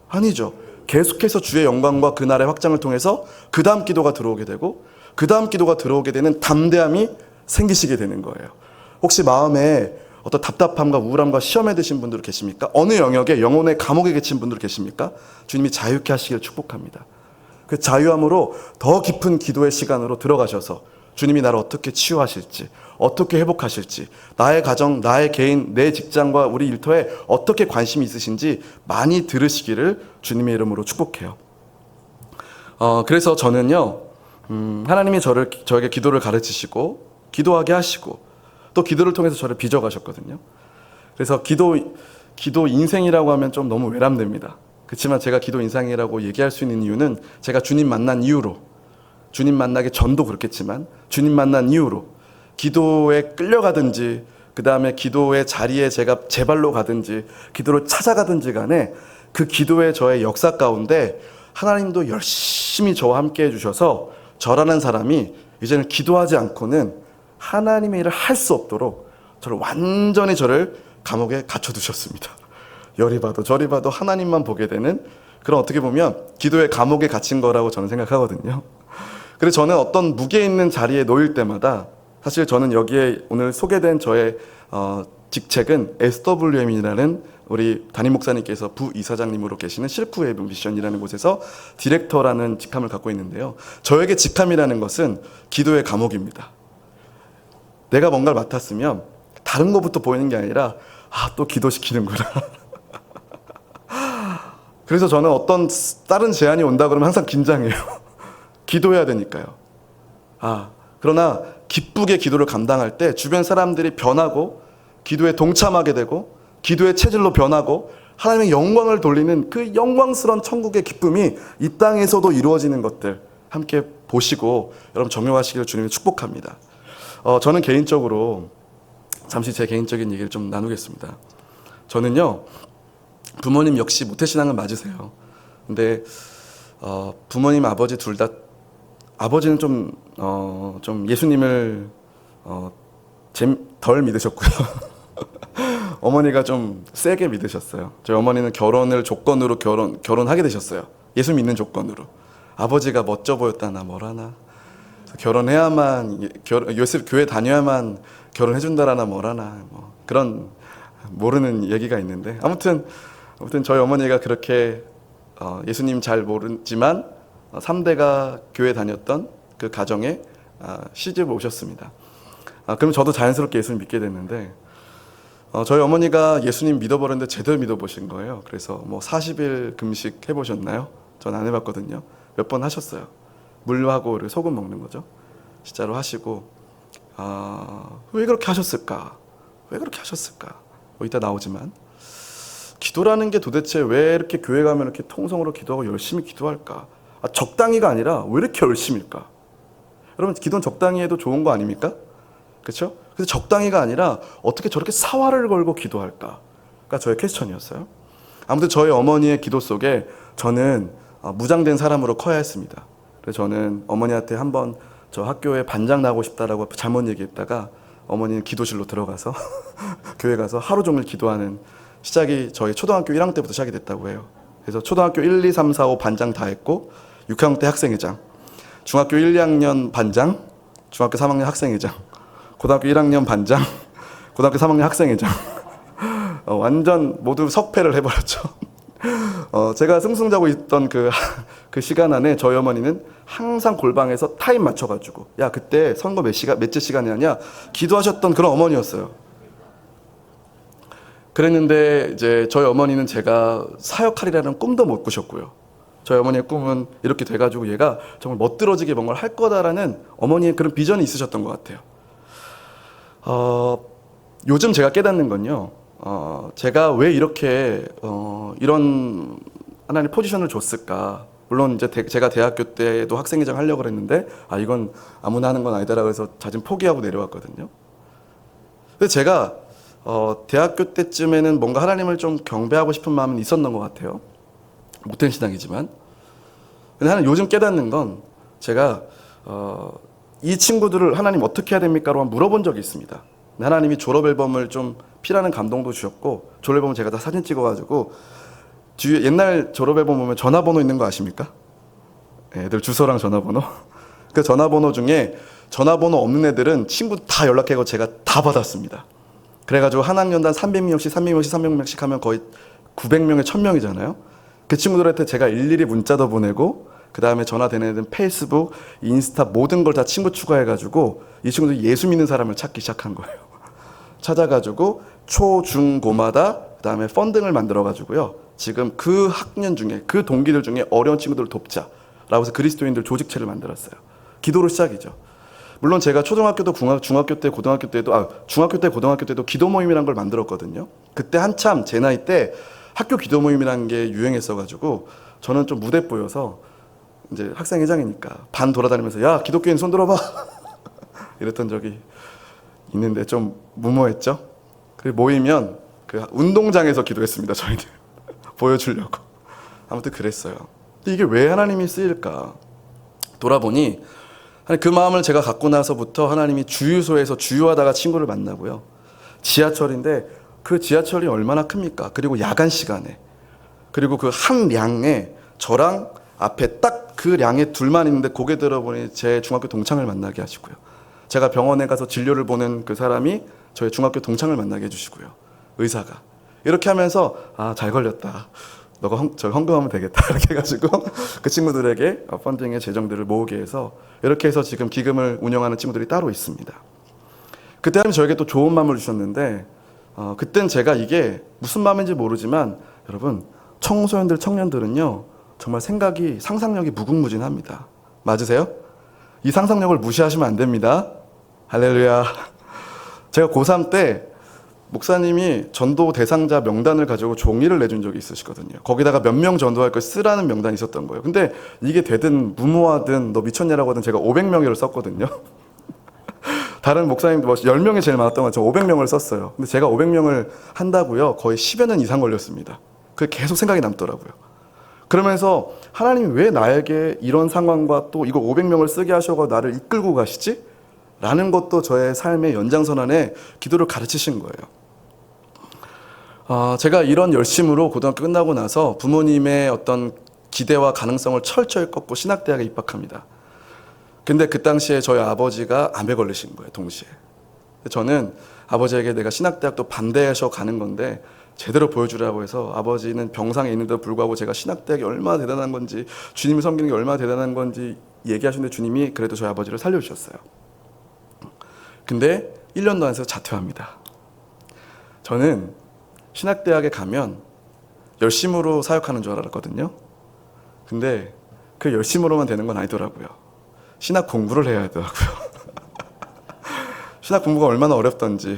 아니죠. 계속해서 주의 영광과 그날의 확장을 통해서 그 다음 기도가 들어오게 되고 그 다음 기도가 들어오게 되는 담대함이 생기시게 되는 거예요. 혹시 마음에 어떤 답답함과 우울함과 시험에 드신 분들 계십니까? 어느 영역에 영혼의 감옥에 갇힌 분들 계십니까? 주님이 자유케 하시기를 축복합니다. 그 자유함으로 더 깊은 기도의 시간으로 들어가셔서 주님이 나를 어떻게 치유하실지, 어떻게 회복하실지, 나의 가정, 나의 개인, 내 직장과 우리 일터에 어떻게 관심이 있으신지 많이 들으시기를 주님의 이름으로 축복해요. 그래서 저는요, 하나님이 저에게 기도를 가르치시고 기도하게 하시고 또 기도를 통해서 저를 빚어가셨거든요. 그래서 기도 인생이라고 하면 좀 너무 외람됩니다. 그렇지만 제가 기도 인생이라고 얘기할 수 있는 이유는 제가 주님 만난 이후로, 주님 만나기 전도 그렇겠지만 주님 만난 이후로 기도에 끌려가든지 그 다음에 기도의 자리에 제가 제 발로 가든지 기도를 찾아가든지 간에 그 기도의 저의 역사 가운데 하나님도 열심히 저와 함께 해주셔서 저라는 사람이 이제는 기도하지 않고는 하나님의 일을 할 수 없도록 저를 감옥에 갇혀두셨습니다. 열이 봐도 저리 봐도 하나님만 보게 되는 그런, 어떻게 보면 기도의 감옥에 갇힌 거라고 저는 생각하거든요. 그래서 저는 어떤 무게 있는 자리에 놓일 때마다, 사실 저는 여기에 오늘 소개된 저의 직책은 SWM이라는 우리 담임 목사님께서 부이사장님으로 계시는 실크 웨이브 미션이라는 곳에서 디렉터라는 직함을 갖고 있는데요. 저에게 직함이라는 것은 기도의 감옥입니다. 내가 뭔가를 맡았으면 다른 것부터 보이는 게 아니라 또 기도시키는구나. 그래서 저는 어떤 다른 제안이 온다 그러면 항상 긴장해요. 기도해야 되니까요. 그러나 기쁘게 기도를 감당할 때 주변 사람들이 변하고 기도에 동참하게 되고 기도의 체질로 변하고 하나님의 영광을 돌리는 그 영광스러운 천국의 기쁨이 이 땅에서도 이루어지는 것들 함께 보시고 여러분 적용하시기를 주님이 축복합니다. 저는 개인적으로 잠시 제 개인적인 얘기를 좀 나누겠습니다. 저는요, 부모님 역시 모태신앙은 맞으세요. 근데 부모님 아버지 둘 다, 아버지는 좀 예수님을 덜 믿으셨고요. 어머니가 좀 세게 믿으셨어요. 저희 어머니는 결혼을 조건으로 결혼하게 되셨어요. 예수 믿는 조건으로. 아버지가 멋져 보였다나 뭐라나, 결혼해야만, 요새 교회 다녀야만 결혼해준다라나 뭐라나, 뭐 그런 모르는 얘기가 있는데, 아무튼 저희 어머니가 그렇게 예수님 잘 모르지만 3대가 교회 다녔던 그 가정에 시집을 오셨습니다. 그럼 저도 자연스럽게 예수님 믿게 됐는데, 저희 어머니가 예수님 믿어버렸는데 제대로 믿어보신 거예요. 그래서 뭐 40일 금식 해보셨나요? 전 안 해봤거든요. 몇 번 하셨어요. 물하고 소금 먹는 거죠. 진짜로 하시고, 왜 그렇게 하셨을까? 왜 그렇게 하셨을까? 뭐 이따 나오지만, 기도라는 게 도대체 왜 이렇게 교회 가면 이렇게 통성으로 기도하고 열심히 기도할까? 적당히가 아니라 왜 이렇게 열심일까? 여러분, 기도는 적당히 해도 좋은 거 아닙니까? 그렇죠? 그래서 적당히가 아니라 어떻게 저렇게 사활을 걸고 기도할까가 저의 퀘스천이었어요. 아무튼 저희 어머니의 기도 속에 저는 무장된 사람으로 커야 했습니다. 그래서 저는 어머니한테 한번 저 학교에 반장 나고 싶다라고 잘못 얘기했다가 어머니는 기도실로 들어가서 교회 가서 하루 종일 기도하는 시작이 저희 초등학교 1학년 때부터 시작이 됐다고 해요. 그래서 초등학교 1, 2, 3, 4, 5 반장 다 했고 6학년 때 학생회장, 중학교 1, 2학년 반장, 중학교 3학년 학생회장, 고등학교 1학년 반장, 고등학교 3학년 학생회장. 완전 모두 석패를 해버렸죠. 제가 승승자고 있던 그 시간 안에 저희 어머니는 항상 골방에서 타임 맞춰가지고, 야, 그때 선거 몇째 시간이냐 기도하셨던 그런 어머니였어요. 그랬는데 이제 저희 어머니는 제가 사역하리라는 꿈도 못 꾸셨고요. 저희 어머니의 꿈은 이렇게 돼가지고 얘가 정말 멋들어지게 뭔가를 할 거다라는 어머니의 그런 비전이 있으셨던 것 같아요. 요즘 제가 깨닫는 건요, 제가 왜 이렇게 이런 하나님 포지션을 줬을까. 물론 이제 제가 대학교 때도 학생회장 하려고 그랬는데 이건 아무나 하는 건 아니다라고 해서 자진 포기하고 내려왔거든요. 근데 제가 대학교 때쯤에는 뭔가 하나님을 좀 경배하고 싶은 마음은 있었던 것 같아요. 못된 신앙이지만. 근데 하나님 요즘 깨닫는 건 제가 이 친구들을 하나님 어떻게 해야 됩니까? 라고 물어본 적이 있습니다. 하나님이 졸업 앨범을 좀 피라는 감동도 주셨고, 졸업 앨범을 제가 다 사진 찍어가지고 뒤에 옛날 졸업 앨범 보면 전화번호 있는 거 아십니까? 애들 주소랑 전화번호. 그 전화번호 중에 전화번호 없는 애들은 친구 다 연락해서 제가 다 받았습니다. 그래가지고 한 학년당 300명씩 300명씩 하면 거의 900명에 1000명이잖아요. 그 친구들한테 제가 일일이 문자도 보내고, 그 다음에 전화되는 애들은 페이스북, 인스타 모든 걸 다 친구 추가해가지고 이 친구들이 예수 믿는 사람을 찾기 시작한 거예요. 찾아가지고 초, 중, 고마다 그 다음에 펀딩을 만들어가지고요. 지금 그 학년 중에, 그 동기들 중에 어려운 친구들을 돕자라고 해서 그리스도인들 조직체를 만들었어요. 기도로 시작이죠. 물론 제가 초등학교도 중학교 때 고등학교 때도 중학교 때 고등학교 때도 기도 모임이라는 걸 만들었거든요. 그때 한참 제 나이 때 학교 기도 모임이라는 게 유행했어가지고 저는 좀 무대 보여서 이제 학생회장이니까 반 돌아다니면서 야 기독교인 손 들어봐 이랬던 적이 있는데 좀 무모했죠. 그리고 모이면 그 운동장에서 기도했습니다. 저희는 보여주려고. 아무튼 그랬어요. 근데 이게 왜 하나님이 쓰일까? 돌아보니 그 마음을 제가 갖고 나서부터 하나님이 주유소에서 주유하다가 친구를 만나고요. 지하철인데 그 지하철이 얼마나 큽니까? 그리고 야간 시간에, 그리고 그 한 량에 저랑 앞에 딱 그 량에 둘만 있는데 고개 들어보니 제 중학교 동창을 만나게 하시고요. 제가 병원에 가서 진료를 보는 그 사람이 저희 중학교 동창을 만나게 해주시고요. 의사가. 이렇게 하면서 잘 걸렸다. 너가 저 헌금하면 되겠다. 이렇게 해가지고 그 친구들에게 펀딩의 재정들을 모으게 해서 이렇게 해서 지금 기금을 운영하는 친구들이 따로 있습니다. 그때 하나님 저에게 또 좋은 마음을 주셨는데 그땐 제가 이게 무슨 마음인지 모르지만 여러분 청소년들 청년들은요 정말 생각이 상상력이 무궁무진합니다. 맞으세요? 이 상상력을 무시하시면 안 됩니다. 할렐루야. 제가 고3 때 목사님이 전도 대상자 명단을 가지고 종이를 내준 적이 있으시거든요. 거기다가 몇 명 전도할 걸 쓰라는 명단이 있었던 거예요. 근데 이게 되든 무모하든 너 미쳤냐라고 하든 제가 500명을 썼거든요. 다른 목사님도 뭐 10명이 제일 많았던 건 저 500명을 썼어요. 근데 제가 500명을 한다고요. 거의 10여 년 이상 걸렸습니다. 그게 계속 생각이 남더라고요. 그러면서 하나님이 왜 나에게 이런 상황과 또 이거 500명을 쓰게 하셔서 나를 이끌고 가시지? 라는 것도 저의 삶의 연장선안에 기도를 가르치신 거예요. 제가 이런 열심으로 고등학교 끝나고 나서 부모님의 어떤 기대와 가능성을 철저히 꺾고 신학대학에 입학합니다. 근데 그 당시에 저희 아버지가 암에 걸리신 거예요, 동시에. 저는 아버지에게 내가 신학대학도 반대해서 가는 건데 제대로 보여주라고 해서 아버지는 병상에 있는데도 불구하고 제가 신학대학이 얼마나 대단한 건지 주님을 섬기는 게 얼마나 대단한 건지 얘기하시는데 주님이 그래도 저희 아버지를 살려주셨어요. 근데 1년도 안 돼서 자퇴합니다. 저는 신학대학에 가면 열심으로 사역하는 줄 알았거든요. 근데 그 열심으로만 되는 건 아니더라고요. 신학 공부를 해야 하더라고요. 신학 공부가 얼마나 어렵던지,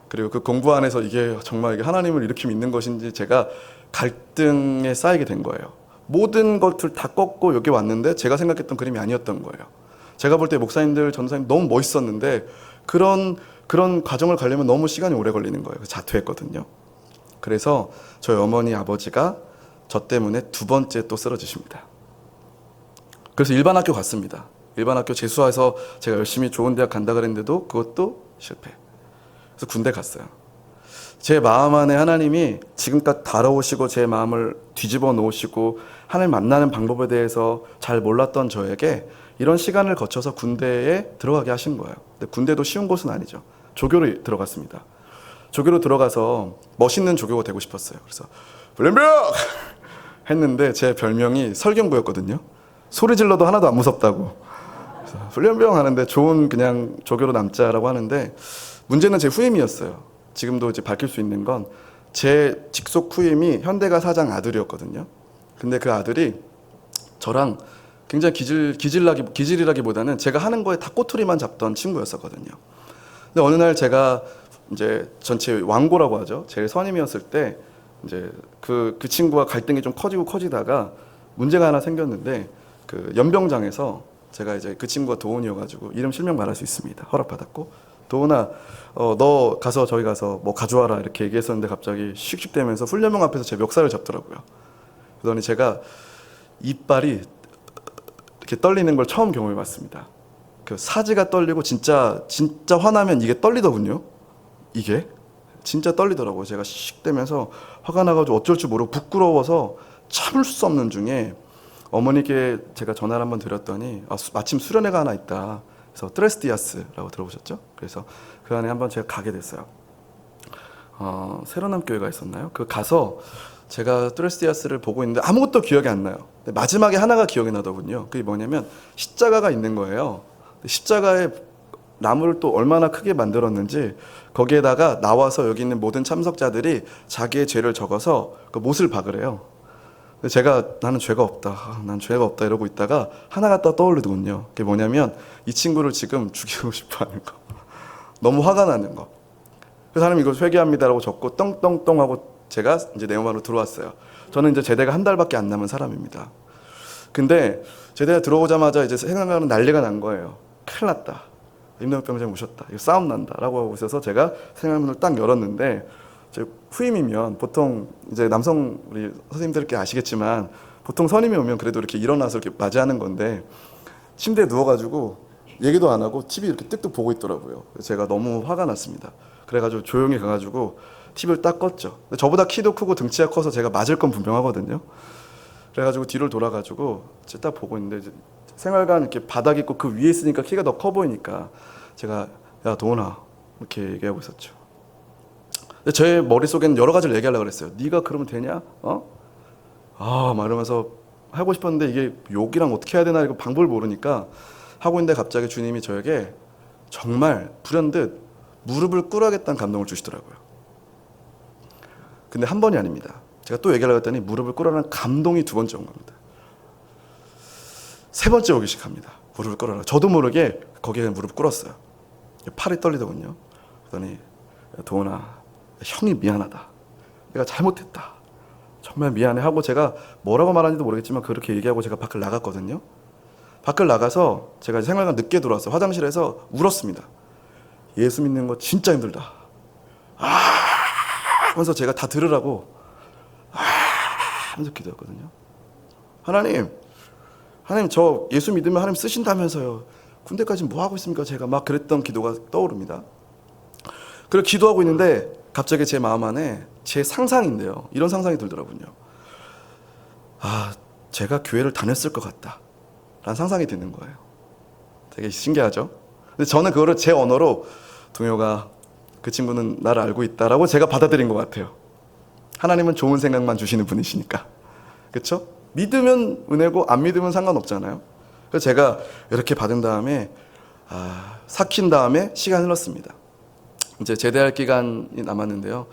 그리고 그 공부 안에서 이게 정말 이게 하나님을 이렇게 믿는 것인지 제가 갈등에 쌓이게 된 거예요. 모든 것을 다 꺾고 여기 왔는데 제가 생각했던 그림이 아니었던 거예요. 제가 볼 때 목사님들, 전도사님 너무 멋있었는데 그런 과정을 가려면 너무 시간이 오래 걸리는 거예요. 자퇴했거든요. 그래서 저희 어머니 아버지가 저 때문에 두 번째 또 쓰러지십니다. 그래서 일반 학교 갔습니다. 일반 학교 재수해서 제가 열심히 좋은 대학 간다 그랬는데도 그것도 실패. 그래서 군대 갔어요. 제 마음 안에 하나님이 지금까지 다뤄오시고 제 마음을 뒤집어 놓으시고 하나님 만나는 방법에 대해서 잘 몰랐던 저에게 이런 시간을 거쳐서 군대에 들어가게 하신 거예요. 근데 군대도 쉬운 곳은 아니죠. 조교로 들어갔습니다. 조교로 들어가서 멋있는 조교가 되고 싶었어요. 그래서 불륜병! 했는데 제 별명이 설경구였거든요. 소리 질러도 하나도 안 무섭다고. 훈련병 하는데 좋은 그냥 조교로 남자라고 하는데 문제는 제 후임이었어요. 지금도 이제 밝힐 수 있는 건 제 직속 후임이 현대가 사장 아들이었거든요. 근데 그 아들이 저랑 굉장히 기질이라기보다는 제가 하는 거에 다 꼬투리만 잡던 친구였었거든요. 근데 어느 날 제가 이제 전체 왕고라고 하죠. 제일 선임이었을 때 이제 그 친구와 갈등이 좀 커지다가 문제가 하나 생겼는데 그 연병장에서 제가 이제 그 친구가 도원이어가지고 이름 실명 말할 수 있습니다. 허락받았고 도훈아, 너 가서 저기 가서 뭐 가져와라 이렇게 얘기했었는데 갑자기 씩씩대면서 훈련병 앞에서 제 멱살을 잡더라고요. 그러더니 제가 이빨이 이렇게 떨리는 걸 처음 경험해봤습니다. 그 사지가 떨리고 진짜 화나면 이게 떨리더군요. 이게 진짜 떨리더라고요. 제가 씩대면서 화가 나가지고 어쩔 줄 모르고 부끄러워서 참을 수 없는 중에 어머니께 제가 전화를 한번 드렸더니 마침 수련회가 하나 있다. 그래서 트레스디아스라고 들어보셨죠? 그래서 그 안에 한번 제가 가게 됐어요. 새로남 교회가 있었나요? 그 가서 제가 트레스디아스를 보고 있는데 아무것도 기억이 안 나요. 근데 마지막에 하나가 기억이 나더군요. 그게 뭐냐면 십자가가 있는 거예요. 십자가에 나무를 또 얼마나 크게 만들었는지 거기에다가 나와서 여기 있는 모든 참석자들이 자기의 죄를 적어서 그 못을 박으래요. 제가 나는 죄가 없다. 난 죄가 없다 이러고 있다가 하나가 또 떠오르더군요. 그게 뭐냐면 이 친구를 지금 죽이고 싶어 하는 거. 너무 화가 나는 거. 그 사람이 이거 회개합니다라고 적고 떵떵떵 하고 제가 이제 내 음악으로 들어왔어요. 저는 이제 제대가 한 달밖에 안 남은 사람입니다. 근데 제대가 들어오자마자 이제 생각하는 난리가 난 거예요. 큰일 났다. 임동혁 병장 오셨다. 이거 싸움 난다라고 하고 있어서 제가 생활문을 딱 열었는데 후임이면 보통 이제 남성 우리 선생님들께 아시겠지만 보통 선임이 오면 그래도 이렇게 일어나서 이렇게 맞이하는 건데 침대에 누워가지고 얘기도 안 하고 TV 이렇게 뜩뜩 보고 있더라고요. 제가 너무 화가 났습니다. 그래가지고 조용히 가가지고 TV를 딱 껐죠. 근데 저보다 키도 크고 등치가 커서 제가 맞을 건 분명하거든요. 그래가지고 뒤를 돌아가지고 딱 보고 있는데 이제 생활관 이렇게 바닥 있고 그 위에 있으니까 키가 더 커 보이니까 제가 야 도훈아 이렇게 얘기하고 있었죠. 근데 제 머릿속에는 여러 가지를 얘기하려고 그랬어요. 네가 그러면 되냐? 막 이러면서 하고 싶었는데 이게 욕이랑 어떻게 해야 되나 이거 방법을 모르니까 하고 있는데 갑자기 주님이 저에게 정말 불현듯 무릎을 꿇어야겠다는 감동을 주시더라고요. 근데 한 번이 아닙니다. 제가 또 얘기하려고 했더니 무릎을 꿇으라는 감동이 두 번째 온 겁니다. 세 번째 오기 시작합니다. 무릎을 꿇어라. 저도 모르게 거기에 무릎 꿇었어요. 팔이 떨리더군요. 그러더니 도훈아 형이 미안하다. 내가 잘못했다. 정말 미안해 하고 제가 뭐라고 말하는지도 모르겠지만 그렇게 얘기하고 제가 밖을 나갔거든요. 밖을 나가서 제가 생활관 늦게 들어왔어요. 화장실에서 울었습니다. 예수 믿는 거 진짜 힘들다. 하면서 제가 다 들으라고 하면서 기도했거든요. 하나님 저 예수 믿으면 하나님 쓰신다면서요. 군대까지 뭐 하고 있습니까? 제가 막 그랬던 기도가 떠오릅니다. 그리고 기도하고 있는데 갑자기 제 마음 안에 제 상상인데요. 이런 상상이 들더라고요. 제가 교회를 다녔을 것 같다. 라는 상상이 드는 거예요. 되게 신기하죠? 근데 저는 그거를 제 언어로 동효가 그 친구는 나를 알고 있다라고 제가 받아들인 것 같아요. 하나님은 좋은 생각만 주시는 분이시니까. 그렇죠? 믿으면 은혜고 안 믿으면 상관없잖아요. 그래서 제가 이렇게 받은 다음에 삭힌 다음에 시간이 흘렀습니다. 이제 제대할 기간이 남았는데요.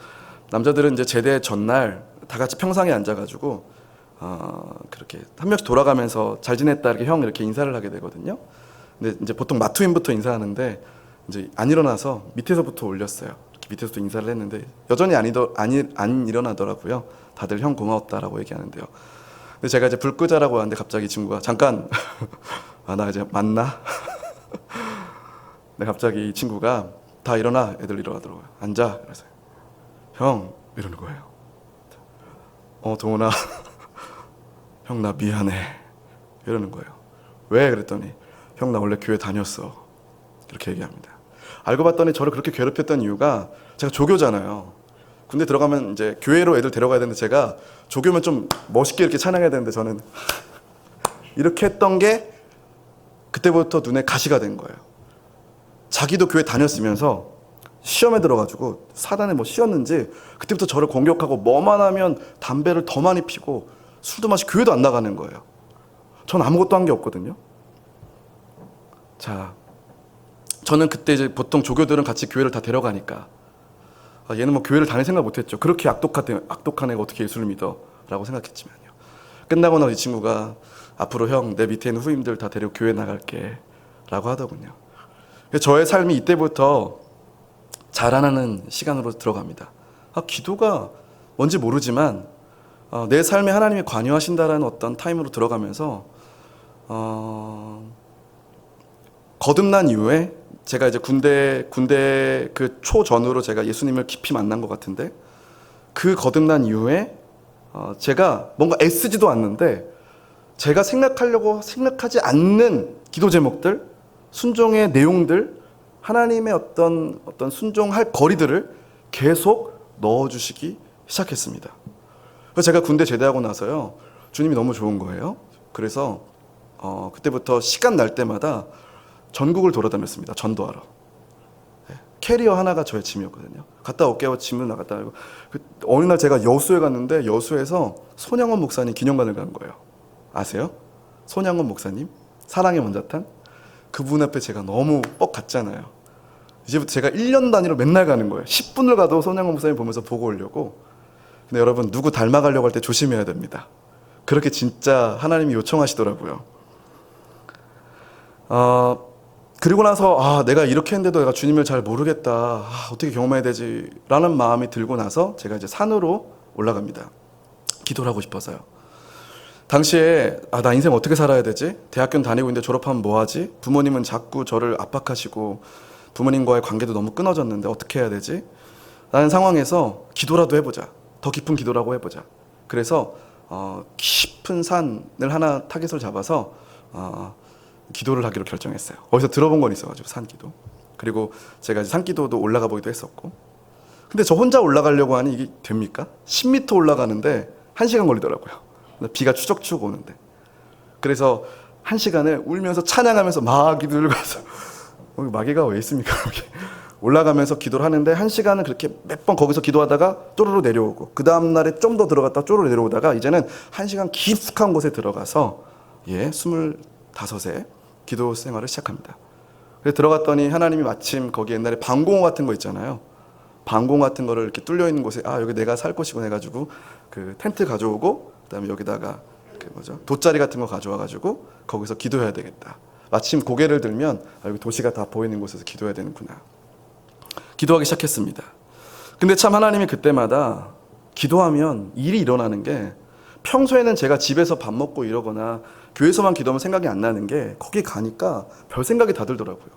남자들은 이제 제대 전날 다 같이 평상에 앉아가지고 그렇게 한 명씩 돌아가면서 잘 지냈다 이렇게 형 이렇게 인사를 하게 되거든요. 근데 이제 보통 마투임부터 인사하는데 이제 안 일어나서 밑에서부터 올렸어요. 이렇게 밑에서도 인사를 했는데 여전히 안 일어나더라고요. 다들 형 고마웠다라고 얘기하는데요. 근데 제가 이제 불 끄자라고 하는데 갑자기 이 친구가 잠깐 나 이제 맞나? 근데 갑자기 이 친구가 다 일어나. 애들 일어나더라고요. 앉아. 그래서 형 이러는 거예요. 도훈아 형 나 미안해 이러는 거예요. 왜? 그랬더니 형 나 원래 교회 다녔어. 이렇게 얘기합니다. 알고 봤더니 저를 그렇게 괴롭혔던 이유가 제가 조교잖아요. 군대 들어가면 이제 교회로 애들 데려가야 되는데 제가 조교면 좀 멋있게 이렇게 찬양해야 되는데 저는 이렇게 했던 게 그때부터 눈에 가시가 된 거예요. 자기도 교회 다녔으면서 시험에 들어가지고 사단에 뭐 씌었는지 그때부터 저를 공격하고 뭐만 하면 담배를 더 많이 피고 술도 마시고 교회도 안 나가는 거예요. 전 아무것도 한 게 없거든요. 자, 저는 그때 이제 보통 조교들은 같이 교회를 다 데려가니까 얘는 뭐 교회를 다닐 생각 못했죠. 그렇게 악독한 애가 어떻게 예수를 믿어? 라고 생각했지만요. 끝나고 나서 이 친구가 앞으로 형 내 밑에 있는 후임들 다 데리고 교회 나갈게 라고 하더군요. 저의 삶이 이때부터 자라나는 시간으로 들어갑니다. 기도가 뭔지 모르지만 내 삶에 하나님이 관여하신다라는 어떤 타임으로 들어가면서 거듭난 이후에 제가 이제 군대 그 초전으로 제가 예수님을 깊이 만난 것 같은데, 그 거듭난 이후에 제가 뭔가 애쓰지도 않는데 제가 생각하지 않는 기도 제목들, 순종의 내용들, 하나님의 어떤 순종할 거리들을 계속 넣어주시기 시작했습니다. 그래서 제가 군대 제대하고 나서요, 주님이 너무 좋은 거예요. 그래서 그때부터 시간 날 때마다 전국을 돌아다녔습니다. 전도하러. 캐리어 하나가 저의 짐이었거든요. 갔다 올게요. 짐을 나갔다 하고. 어느 날 제가 여수에 갔는데, 여수에서 손양원 목사님 기념관을 간 거예요. 아세요? 손양원 목사님? 사랑의 원자탄? 그분 앞에 제가 너무 뻑 갔잖아요. 이제부터 제가 1년 단위로 맨날 가는 거예요. 10분을 가도 손양원 목사님 보면서 보고 오려고. 근데 여러분, 누구 닮아가려고 할 때 조심해야 됩니다. 그렇게 진짜 하나님이 요청하시더라고요. 그리고 나서 내가 이렇게 했는데도 내가 주님을 잘 모르겠다. 어떻게 경험해야 되지? 라는 마음이 들고 나서 제가 이제 산으로 올라갑니다. 기도를 하고 싶어서요. 당시에 나 인생 어떻게 살아야 되지? 대학교는 다니고 있는데 졸업하면 뭐 하지? 부모님은 자꾸 저를 압박하시고 부모님과의 관계도 너무 끊어졌는데 어떻게 해야 되지? 라는 상황에서 기도라도 해보자. 더 깊은 기도라고 해보자. 그래서 깊은 산을 하나 타겟을 잡아서 기도를 하기로 결정했어요. 어디서 들어본 건 있어가지고, 산기도. 그리고 제가 이제 산기도도 올라가 보기도 했었고. 근데 저 혼자 올라가려고 하니 이게 됩니까? 10m 올라가는데 1시간 걸리더라고요. 비가 추적추적 오는데. 그래서 1시간을 울면서 찬양하면서 마귀들 가서 마귀가 왜 있습니까? 올라가면서 기도를 하는데 1시간을 그렇게 몇 번 거기서 기도하다가 쪼르르 내려오고, 그 다음날에 좀 더 들어갔다 쪼르르 내려오다가 이제는 1시간 깊숙한 곳에 들어가서 25세 기도 생활을 시작합니다. 그래서 들어갔더니 하나님이 마침 거기 옛날에 방공호 같은 거 있잖아요. 방공 같은 거를 이렇게 뚫려 있는 곳에 여기 내가 살 곳이구나 해가지고 그 텐트 가져오고, 그다음에 여기다가 돗자리 같은 거 가져와가지고 거기서 기도해야 되겠다. 마침 고개를 들면 여기 도시가 다 보이는 곳에서 기도해야 되는구나. 기도하기 시작했습니다. 근데 참 하나님이 그때마다 기도하면 일이 일어나는 게, 평소에는 제가 집에서 밥 먹고 이러거나 교회에서만 기도하면 생각이 안 나는 게, 거기 가니까 별 생각이 다 들더라고요.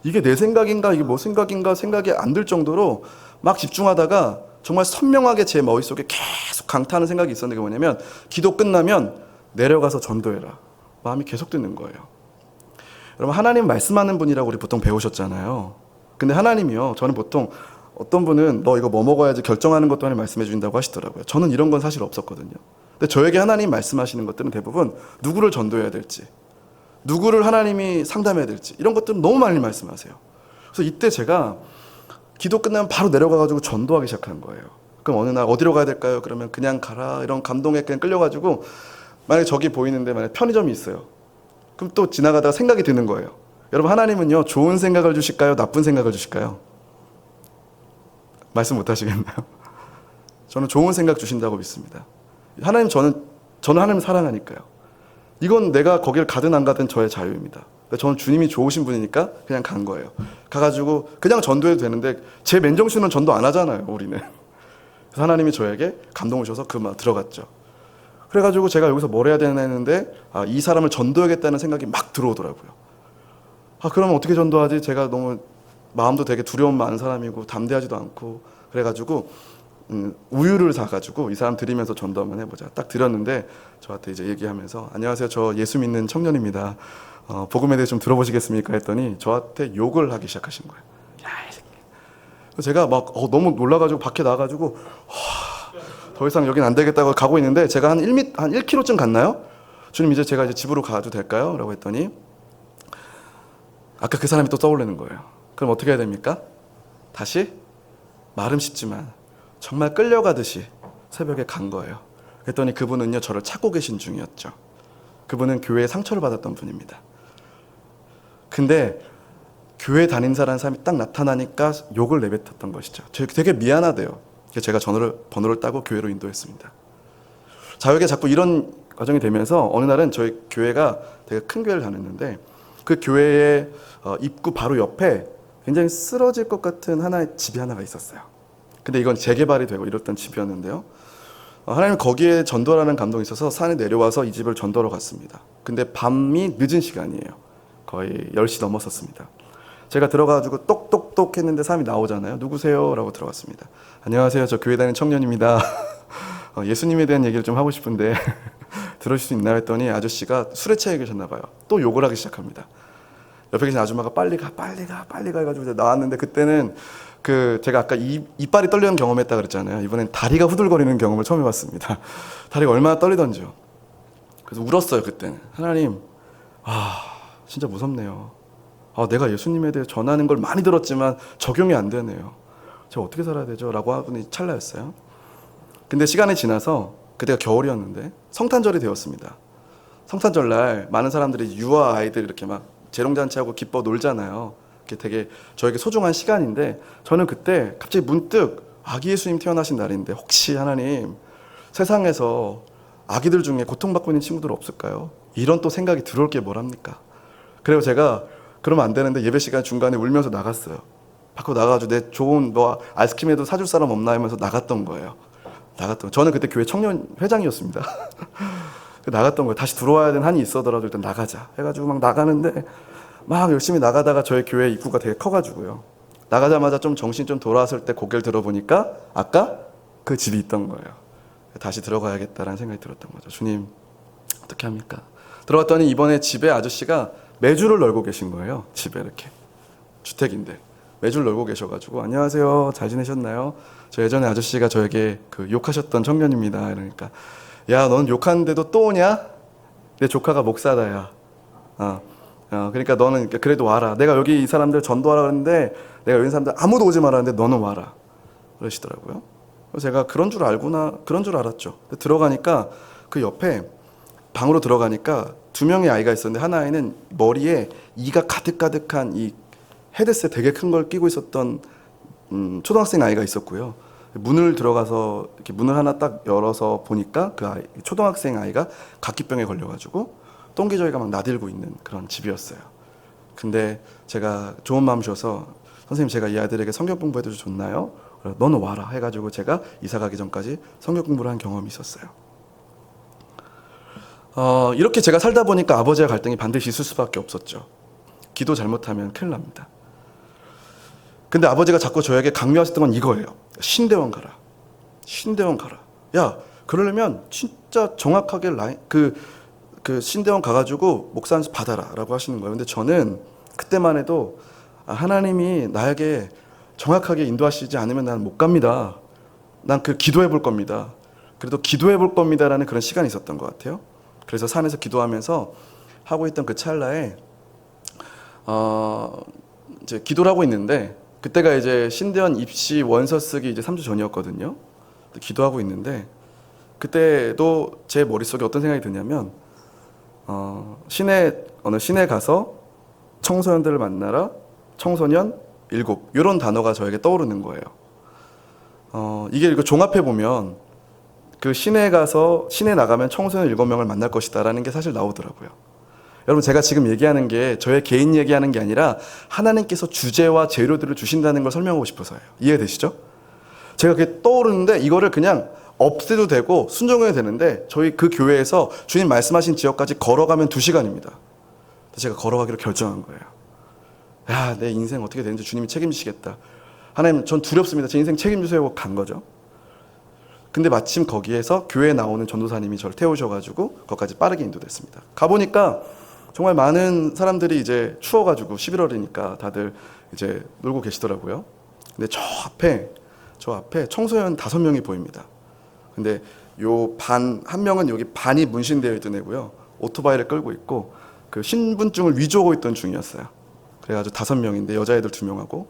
이게 내 생각인가, 이게 뭐 생각인가 생각이 안 들 정도로 막 집중하다가 정말 선명하게 제 머릿속에 계속 강타하는 생각이 있었는데, 그게 뭐냐면 기도 끝나면 내려가서 전도해라. 마음이 계속 드는 거예요. 여러분, 하나님 말씀하는 분이라고 우리 보통 배우셨잖아요. 근데 하나님이요, 저는 보통 어떤 분은 너 이거 뭐 먹어야지 결정하는 것도 하나님 말씀해 주신다고 하시더라고요. 저는 이런 건 사실 없었거든요. 근데 저에게 하나님 말씀하시는 것들은 대부분 누구를 전도해야 될지, 누구를 하나님이 상담해야 될지, 이런 것들은 너무 많이 말씀하세요. 그래서 이때 제가 기도 끝나면 바로 내려가가지고 전도하기 시작한 거예요. 그럼 어느 날 어디로 가야 될까요? 그러면 그냥 가라, 이런 감동에 그냥 끌려가지고, 만약에 저기 보이는데 만약에 편의점이 있어요. 그럼 또 지나가다가 생각이 드는 거예요. 여러분, 하나님은요, 좋은 생각을 주실까요? 나쁜 생각을 주실까요? 말씀 못 하시겠나요? 저는 좋은 생각 주신다고 믿습니다. 하나님, 저는 하나님 사랑하니까요. 이건 내가 거기를 가든 안 가든 저의 자유입니다. 저는 주님이 좋으신 분이니까 그냥 간 거예요. 가가지고 그냥 전도해도 되는데, 제 맨정신은 전도 안 하잖아요, 우리는. 그래서 하나님이 저에게 감동을 주셔서 들어갔죠. 그래가지고 제가 여기서 뭘 해야 되나 했는데, 이 사람을 전도하겠다는 생각이 막 들어오더라고요. 그러면 어떻게 전도하지? 제가 너무 마음도 되게 두려움 많은 사람이고 담대하지도 않고, 그래가지고 우유를 사가지고 이 사람 드리면서 전도 한번 해보자. 딱 드렸는데 저한테 이제 얘기하면서, 안녕하세요, 저 예수 믿는 청년입니다. 복음에 대해 좀 들어보시겠습니까? 했더니 저한테 욕을 하기 시작하신 거예요. 야, 이 새끼. 제가 막 너무 놀라가지고 밖에 나가가지고 더 이상 여긴 안 되겠다고 가고 있는데, 제가 한 1km쯤 갔나요? 주님, 이제 제가 집으로 가도 될까요? 라고 했더니 아까 그 사람이 또 떠오르는 거예요. 그럼 어떻게 해야 됩니까? 다시 말은 쉽지만 정말 끌려가듯이 새벽에 간 거예요. 그랬더니 그분은요, 저를 찾고 계신 중이었죠. 그분은 교회에 상처를 받았던 분입니다. 근데 교회 다닌다는 사람이 딱 나타나니까 욕을 내뱉었던 것이죠. 되게 미안하대요. 제가 번호를 따고 교회로 인도했습니다. 저에게 자꾸 이런 과정이 되면서 어느 날은 저희 교회가 되게 큰 교회를 다녔는데, 그 교회의 입구 바로 옆에 굉장히 쓰러질 것 같은 하나의 집이 하나가 있었어요. 근데 이건 재개발이 되고 이랬던 집이었는데요. 하나님 거기에 전도라는 감동이 있어서 산에 내려와서 이 집을 전도하러 갔습니다. 근데 밤이 늦은 시간이에요. 거의 10시 넘었었습니다. 제가 들어가가지고 똑똑똑 했는데 사람이 나오잖아요. 누구세요? 라고 들어갔습니다. 안녕하세요. 저 교회 다니는 청년입니다. 예수님에 대한 얘기를 좀 하고 싶은데 들으실 수 있나요? 했더니 아저씨가 술에 취해 계셨나 봐요. 또 욕을 하기 시작합니다. 옆에 계신 아줌마가 빨리 가 해가지고 나왔는데, 그때는 제가 아까 이빨이 떨리는 경험했다 그랬잖아요. 이번엔 다리가 후들거리는 경험을 처음 해봤습니다. 다리가 얼마나 떨리던지요. 그래서 울었어요. 그때는 하나님, 진짜 무섭네요. 내가 예수님에 대해 전하는 걸 많이 들었지만 적용이 안 되네요. 제가 어떻게 살아야 되죠? 라고 하더니 찰나였어요. 근데 시간이 지나서, 그때가 겨울이었는데 성탄절이 되었습니다. 성탄절날 많은 사람들이 유아 아이들 이렇게 막 재롱잔치하고 기뻐 놀잖아요. 그게 되게 저에게 소중한 시간인데, 저는 그때 갑자기 문득 아기 예수님 태어나신 날인데 혹시 하나님 세상에서 아기들 중에 고통받고 있는 친구들 없을까요? 이런 또 생각이 들어올 게 뭐랍니까? 그리고 제가 그러면 안 되는데 예배 시간 중간에 울면서 나갔어요. 밖으로 나가가지고 내 좋은 아이스크림에도 사줄 사람 없나 하면서 나갔던 거예요. 저는 그때 교회 청년 회장이었습니다. 나갔던 거예요. 다시 들어와야 되는 한이 있어더라도 일단 나가자 해가지고 막 나가는데, 막 열심히 나가다가 저희 교회 입구가 되게 커가지고요. 나가자마자 좀 정신 좀 돌아왔을 때 고개를 들어보니까 아까 그 집이 있던 거예요. 다시 들어가야겠다라는 생각이 들었던 거죠. 주님, 어떻게 합니까? 들어갔더니 이번에 집에 아저씨가 매주를 널고 계신 거예요. 집에 이렇게 주택인데 매주를 널고 계셔가지고, 안녕하세요, 잘 지내셨나요? 저 예전에 아저씨가 저에게 욕하셨던 청년입니다. 이러니까, 야, 넌 욕하는데도 또 오냐? 내 조카가 목사다야. 그러니까 너는 그래도 와라. 내가 여기 이 사람들 전도하라 그랬는데, 내가 여기 사람들 아무도 오지 말았는데 너는 와라. 그러시더라고요. 그래서 제가 그런 줄 알았죠. 들어가니까 그 옆에 방으로 들어가니까 두 명의 아이가 있었는데, 한 아이는 머리에 이가 가득가득한 이 헤드셋 되게 큰 걸 끼고 있었던 초등학생 아이가 있었고요. 문을 들어가서 이렇게 문을 하나 딱 열어서 보니까 초등학생 아이가 각기병에 걸려가지고 똥기저귀가 막 나들고 있는 그런 집이었어요. 근데 제가 좋은 마음 주셔서, 선생님, 제가 이 아이들에게 성경 공부해도 좋나요? 너는 와라 해가지고 제가 이사 가기 전까지 성경 공부를 한 경험이 있었어요. 이렇게 제가 살다 보니까 아버지와 갈등이 반드시 있을 수밖에 없었죠. 기도 잘못하면 큰일 납니다. 근데 아버지가 자꾸 저에게 강요하셨던 건 이거예요. 신대원 가라. 야, 그러려면 진짜 정확하게 그 신대원 가가지고 목사 안수 받아라 라고 하시는 거예요. 근데 저는 그때만 해도 하나님이 나에게 정확하게 인도하시지 않으면 난 못 갑니다. 난 기도해 볼 겁니다. 그래도 기도해 볼 겁니다라는 그런 시간이 있었던 것 같아요. 그래서 산에서 기도하면서 하고 있던 그 찰나에 이제 기도를 하고 있는데, 그때가 이제 신대원 입시 원서 쓰기 이제 3주 전이었거든요. 기도하고 있는데 그때도 제 머릿속에 어떤 생각이 드냐면, 어느 시내 가서 청소년들을 만나라, 청소년 7, 이런 단어가 저에게 떠오르는 거예요. 이게 이거 종합해 보면 그 시내 나가면 청소년 7명을 만날 것이다라는 게 사실 나오더라고요. 여러분, 제가 지금 얘기하는 게 저의 개인 얘기하는 게 아니라 하나님께서 주제와 재료들을 주신다는 걸 설명하고 싶어서요. 이해되시죠? 제가 그게 떠오르는데 이거를 그냥 없애도 되고 순종해도 되는데, 저희 그 교회에서 주님 말씀하신 지역까지 걸어가면 2시간입니다. 제가 걸어가기로 결정한 거예요. 야, 내 인생 어떻게 되는지 주님이 책임지시겠다. 하나님, 전 두렵습니다. 제 인생 책임주세요 하고 간 거죠. 근데 마침 거기에서 교회에 나오는 전도사님이 저를 태우셔가지고 거기까지 빠르게 인도됐습니다. 가보니까 정말 많은 사람들이 이제 추워가지고 11월이니까 다들 이제 놀고 계시더라고요. 근데 저 앞에 청소년 5명이 보입니다. 근데 한 명은 여기 반이 문신되어 있던 애고요. 오토바이를 끌고 있고 그 신분증을 위조하고 있던 중이었어요. 그래가지고 5명인데 여자애들 2명하고,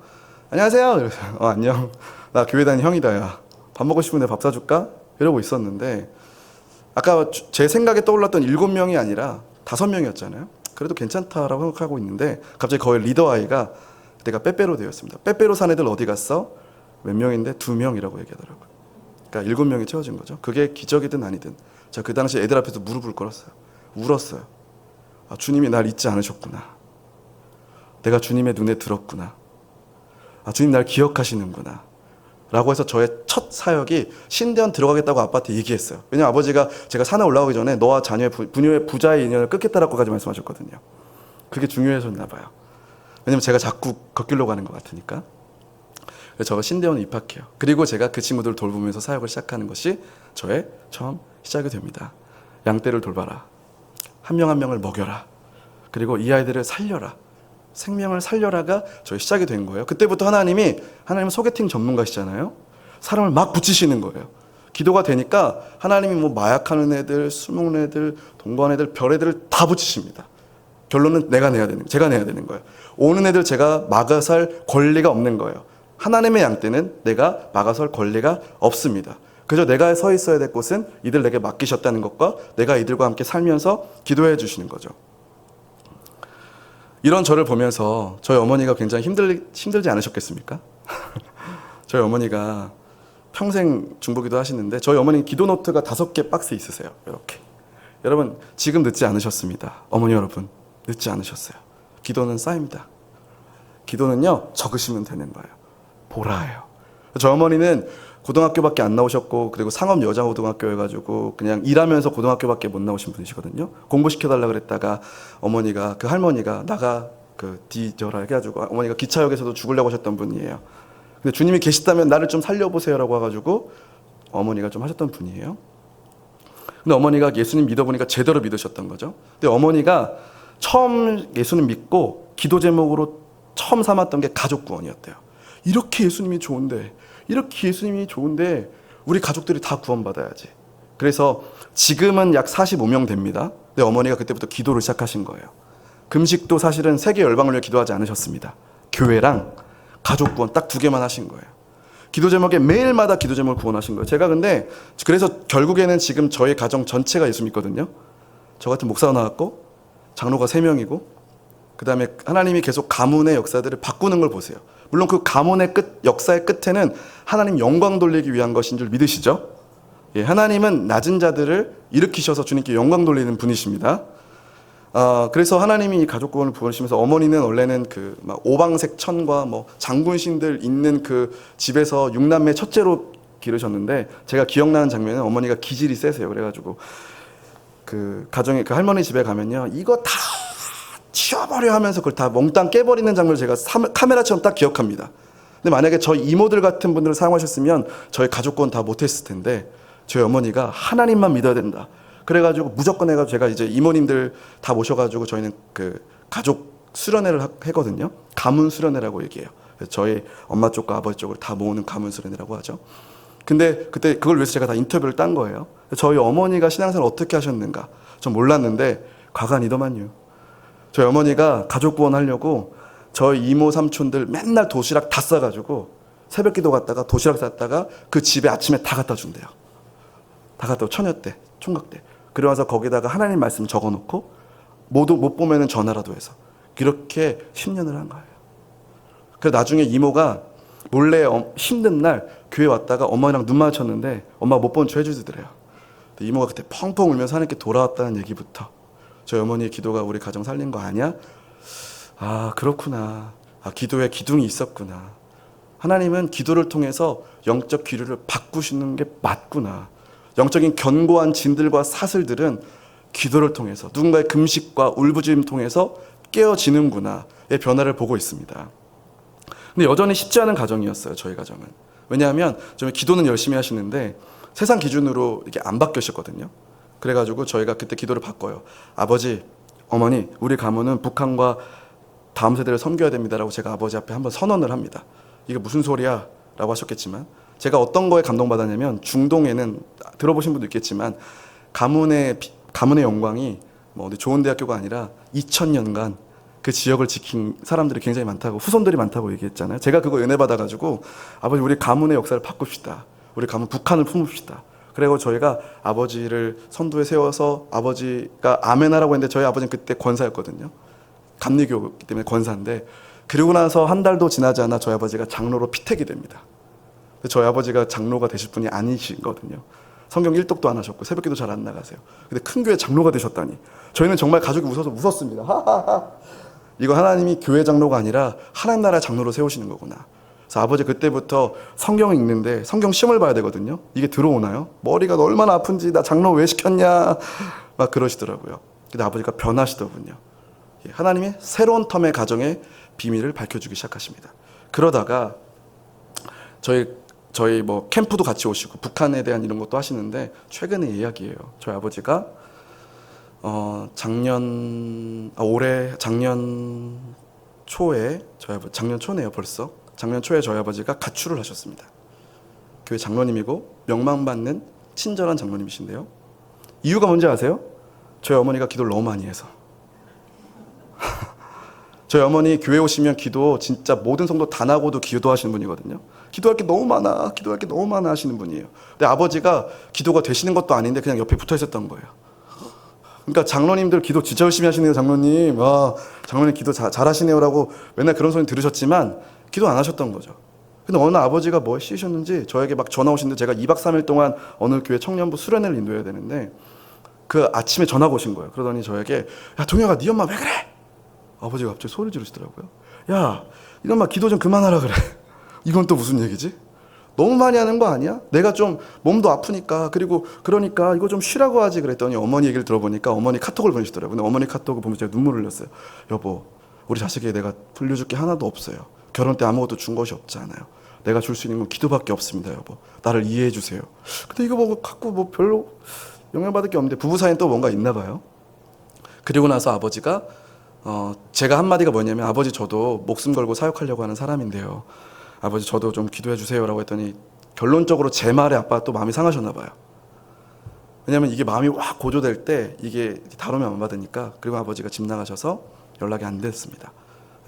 안녕하세요. 이러서, 안녕. 나 교회 다니는 형이다. 야, 밥 먹고 싶은데 밥 사줄까? 이러고 있었는데, 아까 제 생각에 떠올랐던 7명이 아니라 5명이었잖아요. 그래도 괜찮다라고 생각하고 있는데 갑자기 거의 리더 아이가, 내가 빼빼로 되었습니다. 빼빼로 산 애들 어디 갔어? 몇 명인데 2명이라고 얘기하더라고요. 그러니까 7명이 채워진 거죠. 그게 기적이든 아니든. 제가 그 당시 애들 앞에서 무릎을 꿇었어요. 울었어요. 주님이 날 잊지 않으셨구나. 내가 주님의 눈에 들었구나. 주님 날 기억하시는구나. 라고 해서 저의 첫 사역이 신대원 들어가겠다고 아빠한테 얘기했어요. 왜냐면 아버지가 제가 산에 올라가기 전에 너와 자녀의 부녀의 부자의 인연을 끊겠다라고까지 말씀하셨거든요. 그게 중요하셨나 봐요. 왜냐면 제가 자꾸 걷길로 가는 것 같으니까. 그래서 저가 신대원에 입학해요. 그리고 제가 그 친구들을 돌보면서 사역을 시작하는 것이 저의 처음 시작이 됩니다. 양떼를 돌봐라. 한 명 한 명을 먹여라. 그리고 이 아이들을 살려라. 생명을 살려라가 저의 시작이 된 거예요. 그때부터 하나님은 소개팅 전문가시잖아요. 사람을 막 붙이시는 거예요. 기도가 되니까 하나님이 뭐 마약하는 애들, 술 먹는 애들, 동거하는 애들, 별 애들을 다 붙이십니다. 결론은 제가 내야 되는 거예요. 오는 애들 제가 막아설 권리가 없는 거예요. 하나님의 양떼는 내가 막아설 권리가 없습니다. 그저 내가 서 있어야 될 곳은 이들 내게 맡기셨다는 것과 내가 이들과 함께 살면서 기도해 주시는 거죠. 이런 저를 보면서 저희 어머니가 굉장히 힘들지 않으셨겠습니까? 저희 어머니가 평생 중보기도 하시는데 저희 어머니는 기도 노트가 5개 박스 있으세요. 이렇게. 여러분 지금 늦지 않으셨습니다. 어머니 여러분 늦지 않으셨어요. 기도는 쌓입니다. 기도는요 적으시면 되는 거예요. 보라예요. 저희 어머니는 고등학교밖에 안 나오셨고 그리고 상업 여자고등학교 해가지고 그냥 일하면서 고등학교밖에 못 나오신 분이시거든요. 공부시켜달라 그랬다가 어머니가 그 할머니가 나가 뒤져라 해가지고 어머니가 기차역에서도 죽으려고 하셨던 분이에요. 근데 주님이 계시다면 나를 좀 살려보세요라고 해가지고 어머니가 좀 하셨던 분이에요. 근데 어머니가 예수님 믿어보니까 제대로 믿으셨던 거죠. 근데 어머니가 처음 예수님 믿고 기도 제목으로 처음 삼았던 게 가족 구원이었대요. 이렇게 예수님이 좋은데 우리 가족들이 다 구원받아야지. 그래서 지금은 약 45명 됩니다. 근데 어머니가 그때부터 기도를 시작하신 거예요. 금식도 사실은 세계 열방을 위해 기도하지 않으셨습니다. 교회랑 가족 구원 딱 2개만 하신 거예요. 기도 제목에 매일마다 기도 제목을 구원하신 거예요. 제가 근데 그래서 결국에는 지금 저희 가정 전체가 예수 믿거든요. 저 같은 목사가 나왔고 장로가 3명이고 그 다음에 하나님이 계속 가문의 역사들을 바꾸는 걸 보세요. 물론 그 가문의 역사의 끝에는 하나님 영광 돌리기 위한 것인 줄 믿으시죠? 예, 하나님은 낮은 자들을 일으키셔서 주님께 영광 돌리는 분이십니다. 그래서 하나님이 이 가족 구원을 부르시면서 어머니는 원래는 막 오방색 천과 뭐 장군신들 있는 그 집에서 6남매 첫째로 기르셨는데 제가 기억나는 장면은 어머니가 기질이 세세요. 그래가지고 그 가정에 그 할머니 집에 가면요 이거 다 치워버려 하면서 그걸 다 몽땅 깨버리는 장면을 제가 카메라처럼 딱 기억합니다. 근데 만약에 저희 이모들 같은 분들을 사용하셨으면 저희 가족 구원 다 못했을 텐데 저희 어머니가 하나님만 믿어야 된다. 그래가지고 무조건 해가지고 제가 이제 이모님들 다 모셔가지고 저희는 그 가족 수련회를 하거든요. 가문 수련회라고 얘기해요. 저희 엄마 쪽과 아버지 쪽을 다 모으는 가문 수련회라고 하죠. 근데 그때 그걸 위해서 제가 다 인터뷰를 딴 거예요. 저희 어머니가 신앙생활을 어떻게 하셨는가 전 몰랐는데 과간이더만요. 저희 어머니가 가족 구원하려고 저희 이모 삼촌들 맨날 도시락 다 싸가지고 새벽 기도 갔다가 도시락 쌌다가 그 집에 아침에 다 갖다 준대요. 다 갖다 처녀때 총각때 그래 와서 거기다가 하나님 말씀 적어놓고 못 보면은 전화라도 해서 그렇게 10년을 한 거예요. 그래서 나중에 이모가 몰래 힘든 날 교회 왔다가 엄마랑 눈 마주쳤는데 엄마가 못 본 척 해주더래요. 이모가 그때 펑펑 울면서 하나님께 돌아왔다는 얘기부터 저희 어머니의 기도가 우리 가정 살린 거 아니야? 아 그렇구나. 기도에 기둥이 있었구나. 하나님은 기도를 통해서 영적 기류를 바꾸시는 게 맞구나. 영적인 견고한 진들과 사슬들은 기도를 통해서 누군가의 금식과 울부짖음 통해서 깨어지는구나의 변화를 보고 있습니다. 근데 여전히 쉽지 않은 가정이었어요. 저희 가정은. 왜냐하면 좀 기도는 열심히 하시는데 세상 기준으로 이게 안 바뀌었거든요. 그래가지고 저희가 그때 기도를 바꿔요. 아버지, 어머니, 우리 가문은 북한과 다음 세대를 섬겨야 됩니다라고 제가 아버지 앞에 한번 선언을 합니다. 이게 무슨 소리야? 라고 하셨겠지만 제가 어떤 거에 감동받았냐면 중동에는 들어보신 분도 있겠지만 가문의 영광이 뭐 어디 좋은 대학교가 아니라 2000년간 그 지역을 지킨 사람들이 굉장히 많다고 후손들이 많다고 얘기했잖아요. 제가 그거 은혜 받아가지고 아버지 우리 가문의 역사를 바꿉시다. 우리 가문 북한을 품읍시다. 그리고 저희가 아버지를 선두에 세워서 아버지가 아멘하라고 했는데 저희 아버지는 그때 권사였거든요. 감리교이기 때문에 권사인데 그리고 나서 한 달도 지나지 않아 저희 아버지가 장로로 피택이 됩니다. 저희 아버지가 장로가 되실 분이 아니시거든요. 성경 1독도 안 하셨고 새벽기도 잘 안 나가세요. 근데 큰 교회 장로가 되셨다니 저희는 정말 가족이 웃어서 웃었습니다. 하하하. 이거 하나님이 교회 장로가 아니라 하나님 나라 장로로 세우시는 거구나. 그래서 아버지 그때부터 성경 읽는데 성경 시험을 봐야 되거든요. 이게 들어오나요? 머리가 얼마나 아픈지 나 장로 왜 시켰냐 막 그러시더라고요. 근데 아버지가 변하시더군요. 하나님의 새로운 텀의 가정에 비밀을 밝혀주기 시작하십니다. 그러다가 저희 뭐 캠프도 같이 오시고 북한에 대한 이런 것도 하시는데 최근의 이야기예요. 저희 아버지가 작년 초에 작년 초네요 벌써. 작년 초에 저희 아버지가 가출을 하셨습니다. 교회 장로님이고 명망받는 친절한 장로님이신데요. 이유가 뭔지 아세요? 저희 어머니가 기도를 너무 많이 해서. 저희 어머니 교회 오시면 기도 진짜 모든 성도 다 나고도 기도하시는 분이거든요. 기도할 게 너무 많아 하시는 분이에요. 근데 아버지가 기도가 되시는 것도 아닌데 그냥 옆에 붙어 있었던 거예요. 그러니까 장로님들 기도 진짜 열심히 하시네요, 장로님. 장로님 기도 잘하시네요라고 맨날 그런 소리 들으셨지만 기도 안 하셨던 거죠. 근데 어느 날 아버지가 뭐 씌우셨는지 저에게 막 전화 오시는데 제가 2박 3일 동안 어느 교회 청년부 수련회를 인도해야 되는데 그 아침에 전화가 오신 거예요. 그러더니 저에게 야 동혁아 네 엄마 왜 그래? 아버지가 갑자기 소리 지르시더라고요. 야 이 엄마 기도 좀 그만하라 그래. 이건 또 무슨 얘기지? 너무 많이 하는 거 아니야? 내가 좀 몸도 아프니까 그러니까 이거 좀 쉬라고 하지 그랬더니 어머니 얘기를 들어보니까 어머니 카톡을 보내시더라고요. 근데 어머니 카톡을 보면서 제가 눈물을 흘렸어요. 여보 우리 자식에게 내가 돌려줄 게 하나도 없어요. 결혼 때 아무것도 준 것이 없잖아요. 내가 줄 수 있는 건 기도밖에 없습니다 여보. 나를 이해해 주세요. 근데 이거 뭐 갖고 뭐 별로 영향받을 게 없는데 부부 사이는 또 뭔가 있나 봐요. 그리고 나서 아버지가 제가 한마디가 뭐냐면 아버지 저도 목숨 걸고 사역하려고 하는 사람인데요. 아버지 저도 좀 기도해 주세요라고 했더니 결론적으로 제 말에 아빠가 또 마음이 상하셨나 봐요. 왜냐면 이게 마음이 확 고조될 때 이게 다루면 안 받으니까. 그리고 아버지가 집 나가셔서 연락이 안 됐습니다.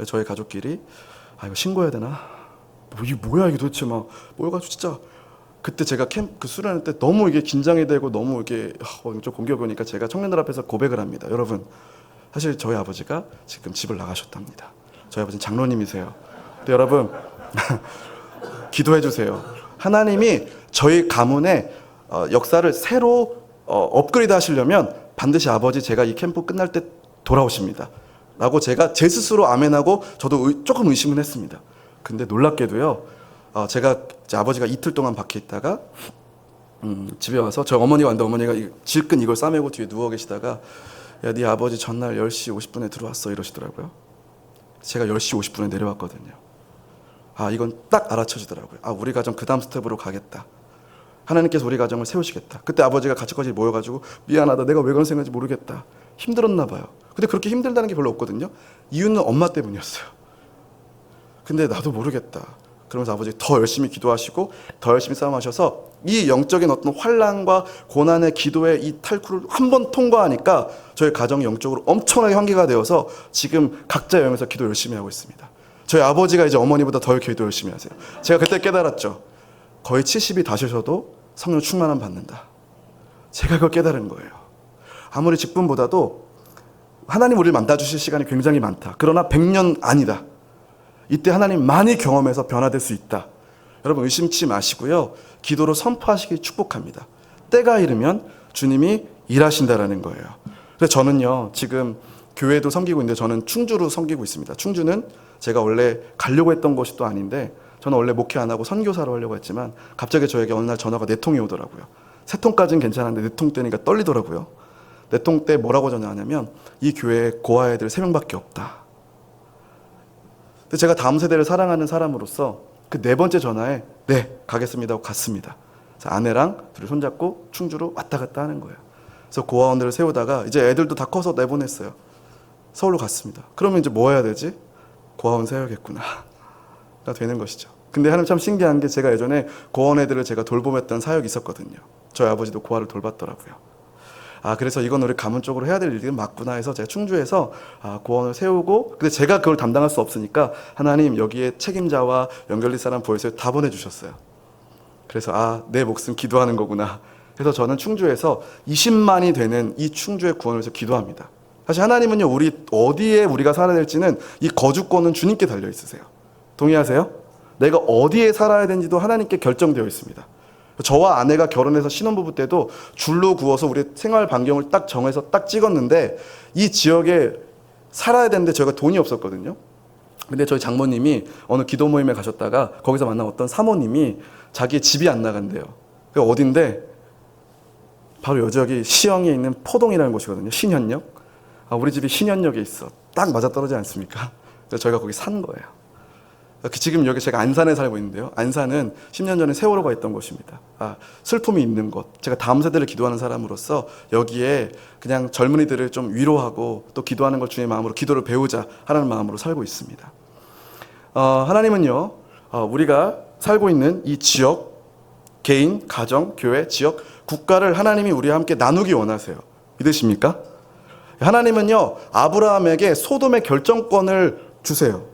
저희 가족끼리 이거 신고해야 되나? 이게 뭐야 이게 도대체 막 모여가지고 진짜 그때 제가 그 수련회 때 너무 이게 긴장이 되고 너무 이게 좀 공격이 오니까 제가 청년들 앞에서 고백을 합니다. 여러분 사실 저희 아버지가 지금 집을 나가셨답니다. 저희 아버지는 장로님이세요. 근데 여러분 기도해 주세요. 하나님이 저희 가문의 역사를 새로 업그레이드 하시려면 반드시 아버지 제가 이 캠프 끝날 때 돌아오십니다 라고 제가 제 스스로 아멘하고 저도 조금 의심은 했습니다. 근데 놀랍게도요 제가 아버지가 이틀 동안 밖에 있다가 집에 와서 저희 어머니가 왔는데 어머니가 질끈 이걸 싸매고 뒤에 누워 계시다가 야, 네 아버지 전날 10시 50분에 들어왔어 이러시더라고요. 제가 10시 50분에 내려왔거든요. 이건 딱 알아쳐지더라고요. 우리 가정 그 다음 스텝으로 가겠다. 하나님께서 우리 가정을 세우시겠다. 그때 아버지가 같이 모여가지고 미안하다. 내가 왜 그런 생각인지 모르겠다. 힘들었나 봐요. 근데 그렇게 힘들다는 게 별로 없거든요. 이유는 엄마 때문이었어요. 근데 나도 모르겠다. 그러면서 아버지 더 열심히 기도하시고 더 열심히 싸움하셔서 이 영적인 어떤 환난과 고난의 기도의 이 탈구를 한 번 통과하니까 저희 가정이 영적으로 엄청나게 환기가 되어서 지금 각자 여행에서 기도 열심히 하고 있습니다. 저희 아버지가 이제 어머니보다 더 기도 열심히 하세요. 제가 그때 깨달았죠. 거의 70이 다셔서도 성령 충만함 받는다. 제가 그걸 깨달은 거예요. 아무리 직분보다도 하나님 우리를 만나주실 시간이 굉장히 많다. 그러나 100년 아니다. 이때 하나님 많이 경험해서 변화될 수 있다. 여러분 의심치 마시고요. 기도로 선포하시길 축복합니다. 때가 이르면 주님이 일하신다라는 거예요. 그래서 저는요 지금 교회도 섬기고 있는데 저는 충주로 섬기고 있습니다. 충주는 제가 원래 가려고 했던 곳이 또 아닌데 저는 원래 목회 안 하고 선교사로 하려고 했지만 갑자기 저에게 어느 날 전화가 4통이 오더라고요. 3통까지는 괜찮은데 4통 때니까 떨리더라고요. 4통 때 뭐라고 전화하냐면 이 교회에 고아 애들 3명밖에 없다. 근데 제가 다음 세대를 사랑하는 사람으로서 그 4번째 전화에 네 가겠습니다 하고 갔습니다. 그래서 아내랑 둘이 손잡고 충주로 왔다 갔다 하는 거예요. 그래서 고아원들을 세우다가 이제 애들도 다 커서 내보냈어요. 서울로 갔습니다. 그러면 이제 뭐 해야 되지? 고아원 세워야겠구나 가 되는 것이죠. 근데 하나님 참 신기한 게 제가 예전에 고아원 애들을 제가 돌봄했던 사역이 있었거든요. 저희 아버지도 고아를 돌봤더라고요. 그래서 이건 우리 가문 쪽으로 해야 될 일이 맞구나 해서 제가 충주에서 고아원을 세우고 근데 제가 그걸 담당할 수 없으니까 하나님 여기에 책임자와 연결될 사람 보여서 다 보내주셨어요. 그래서 내 목숨 기도하는 거구나. 그래서 저는 충주에서 20만이 되는 이 충주의 구원을 위해서 기도합니다. 사실 하나님은요 어디에 우리가 살아야 될지는 이 거주권은 주님께 달려 있으세요. 동의하세요? 내가 어디에 살아야 되는지도 하나님께 결정되어 있습니다. 저와 아내가 결혼해서 신혼부부 때도 줄로 구워서 우리 생활 반경을 딱 정해서 딱 찍었는데 이 지역에 살아야 되는데 저희가 돈이 없었거든요. 근데 저희 장모님이 어느 기도 모임에 가셨다가 거기서 만난 어떤 사모님이 자기 집이 안 나간대요. 그게 어딘데 바로 여기 시영에 있는 포동이라는 곳이거든요. 신현역. 우리 집이 신현역에 있어. 딱 맞아떨어지지 않습니까? 그래서 저희가 거기 산 거예요. 지금 여기 제가 안산에 살고 있는데요. 안산은 10년 전에 세월호가 있던 곳입니다. 슬픔이 있는 곳. 제가 다음 세대를 기도하는 사람으로서 여기에 그냥 젊은이들을 좀 위로하고 또 기도하는 걸 주님의 마음으로 기도를 배우자 하는 마음으로 살고 있습니다. 하나님은요, 우리가 살고 있는 이 지역, 개인, 가정, 교회, 지역, 국가를 하나님이 우리와 함께 나누기 원하세요. 믿으십니까? 하나님은요, 아브라함에게 소돔의 결정권을 주세요.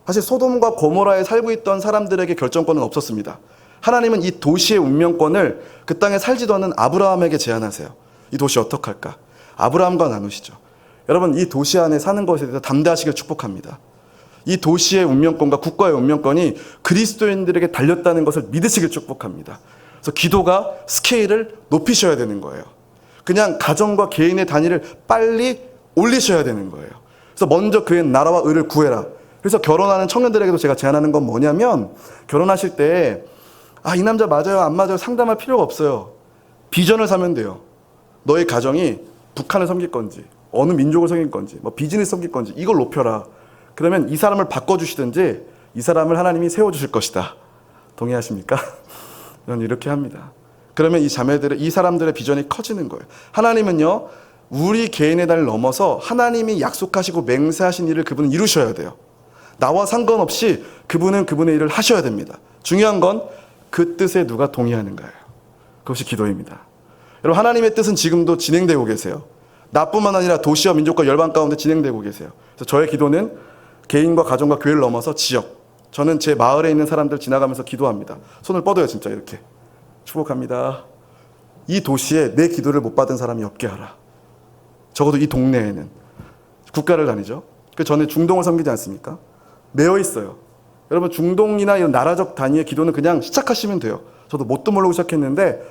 사실 소돔과 고모라에 살고 있던 사람들에게 결정권은 없었습니다. 하나님은 이 도시의 운명권을 그 땅에 살지도 않는 아브라함에게 제안하세요. 이 도시 어떡할까? 아브라함과 나누시죠. 여러분, 이 도시 안에 사는 것에 대해서 담대하시길 축복합니다. 이 도시의 운명권과 국가의 운명권이 그리스도인들에게 달렸다는 것을 믿으시길 축복합니다. 그래서 기도가 스케일을 높이셔야 되는 거예요. 그냥 가정과 개인의 단위를 빨리 올리셔야 되는 거예요. 그래서 먼저 그의 나라와 의를 구해라. 그래서 결혼하는 청년들에게도 제가 제안하는 건 뭐냐면, 결혼하실 때 이 남자 맞아요 안 맞아요 상담할 필요가 없어요. 비전을 사면 돼요. 너의 가정이 북한을 섬길 건지, 어느 민족을 섬길 건지, 뭐 비즈니스 섬길 건지 이걸 높여라. 그러면 이 사람을 바꿔주시든지 이 사람을 하나님이 세워주실 것이다. 동의하십니까? 저는 이렇게 합니다. 그러면 이 사람들의 비전이 커지는 거예요. 하나님은요, 우리 개인의 단을 넘어서 하나님이 약속하시고 맹세하신 일을 그분은 이루셔야 돼요. 나와 상관없이 그분은 그분의 일을 하셔야 됩니다. 중요한 건 그 뜻에 누가 동의하는가예요. 그것이 기도입니다. 여러분, 하나님의 뜻은 지금도 진행되고 계세요. 나뿐만 아니라 도시와 민족과 열방 가운데 진행되고 계세요. 그래서 저의 기도는 개인과 가정과 교회를 넘어서 지역, 저는 제 마을에 있는 사람들 지나가면서 기도합니다. 손을 뻗어요. 진짜 이렇게 축복합니다. 이 도시에 내 기도를 못 받은 사람이 없게 하라. 적어도 이 동네에는. 국가를 다니죠. 저는 중동을 섬기지 않습니까? 매여 있어요. 여러분, 중동이나 이런 나라적 단위의 기도는 그냥 시작하시면 돼요. 저도 뭣도 모르고 시작했는데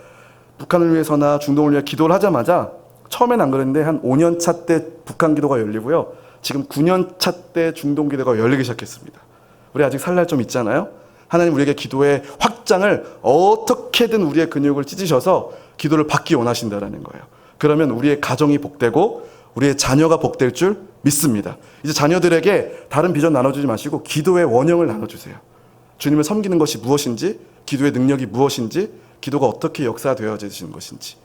북한을 위해서나 중동을 위해 기도를 하자마자, 처음엔 안 그랬는데 한 5년 차 때 북한 기도가 열리고요, 지금 9년 차 때 중동 기도가 열리기 시작했습니다. 우리 아직 살 날 좀 있잖아요. 하나님 우리에게 기도의 확장을 어떻게든 우리의 근육을 찢으셔서 기도를 받기 원하신다라는 거예요. 그러면 우리의 가정이 복되고 우리의 자녀가 복될 줄 믿습니다. 이제 자녀들에게 다른 비전 나눠주지 마시고 기도의 원형을 나눠주세요. 주님을 섬기는 것이 무엇인지, 기도의 능력이 무엇인지, 기도가 어떻게 역사되어지는 것인지.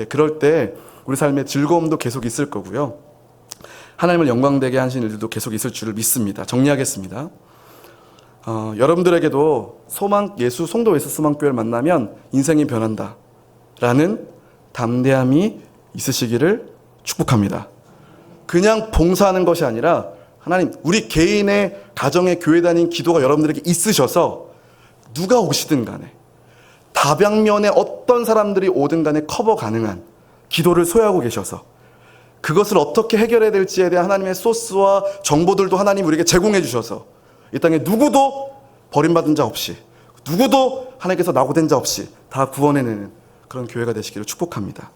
그럴 때 우리 삶의 즐거움도 계속 있을 거고요, 하나님을 영광되게 하시는 일들도 계속 있을 줄을 믿습니다. 정리하겠습니다. 여러분들에게도 예수 송도 예수 소망교회를 만나면 인생이 변한다 라는 담대함이 있으시기를 축복합니다. 그냥 봉사하는 것이 아니라 하나님, 우리 개인의 가정의 교회 다닌 기도가 여러분들에게 있으셔서 누가 오시든 간에, 다방면에 어떤 사람들이 오든 간에 커버 가능한 기도를 소유하고 계셔서 그것을 어떻게 해결해야 될지에 대한 하나님의 소스와 정보들도 하나님 우리에게 제공해 주셔서 이 땅에 누구도 버림받은 자 없이, 누구도 하나님께서 낙오된 자 없이 다 구원해내는 그런 교회가 되시기를 축복합니다.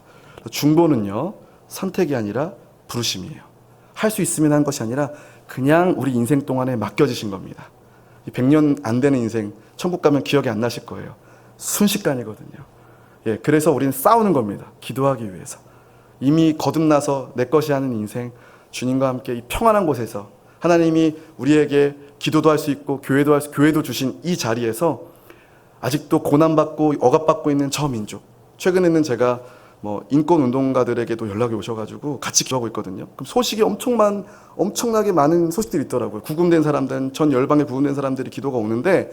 중보는요, 선택이 아니라 부르심이에요. 할 수 있으면 한 것이 아니라 그냥 우리 인생 동안에 맡겨지신 겁니다. 100년 안 되는 인생, 천국 가면 기억이 안 나실 거예요. 순식간이거든요. 그래서 우리는 싸우는 겁니다. 기도하기 위해서. 이미 거듭나서 내 것이 하는 인생, 주님과 함께 이 평안한 곳에서 하나님이 우리에게 기도도 할 수 있고 교회도 주신 이 자리에서 아직도 고난받고 억압받고 있는 저 민족, 최근에는 제가 인권운동가들에게도 연락이 오셔가지고 같이 기도하고 있거든요. 그럼 소식이 엄청나게 많은 소식들이 있더라고요. 구금된 사람들, 전 열방에 구금된 사람들이 기도가 오는데,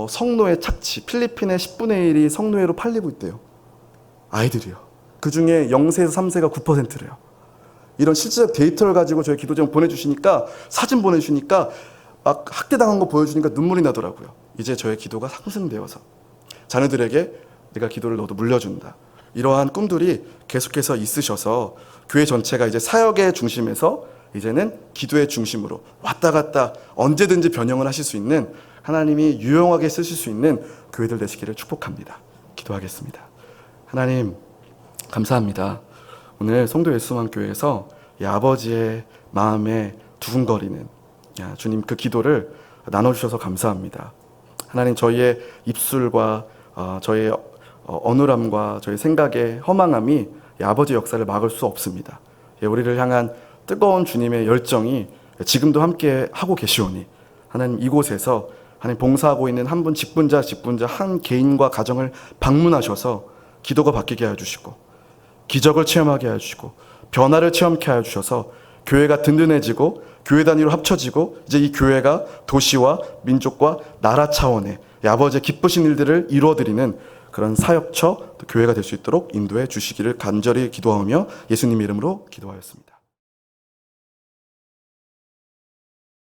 성노예 착취, 필리핀의 10분의 1이 성노예로 팔리고 있대요. 아이들이요. 그 중에 0세에서 3세가 9%래요. 이런 실질적 데이터를 가지고 저희 기도 제목 보내주시니까, 사진 보내주시니까, 막 학대당한 거 보여주니까 눈물이 나더라고요. 이제 저의 기도가 상승되어서 자녀들에게 내가 기도를 너도 물려준다. 이러한 꿈들이 계속해서 있으셔서 교회 전체가 이제 사역의 중심에서 이제는 기도의 중심으로 왔다 갔다 언제든지 변형을 하실 수 있는, 하나님이 유용하게 쓰실 수 있는 교회들 되시기를 축복합니다. 기도하겠습니다. 하나님, 감사합니다. 오늘 송도 예수만교회에서 아버지의 마음에 두근거리는 주님 그 기도를 나눠주셔서 감사합니다. 하나님, 저희의 입술과 저희의 어눌함과 저희 생각의 허망함이 아버지 역사를 막을 수 없습니다. 우리를 향한 뜨거운 주님의 열정이 지금도 함께 하고 계시오니 하나님 이곳에서 하나님 봉사하고 있는 한 분 직분자 한 개인과 가정을 방문하셔서 기도가 바뀌게 하여 주시고 기적을 체험하게 하여 주시고 변화를 체험케 하여 주셔서 교회가 든든해지고 교회 단위로 합쳐지고 이제 이 교회가 도시와 민족과 나라 차원의 아버지의 기쁘신 일들을 이루어드리는 그런 사역처 또 교회가 될 수 있도록 인도해 주시기를 간절히 기도하며 예수님 이름으로 기도하였습니다.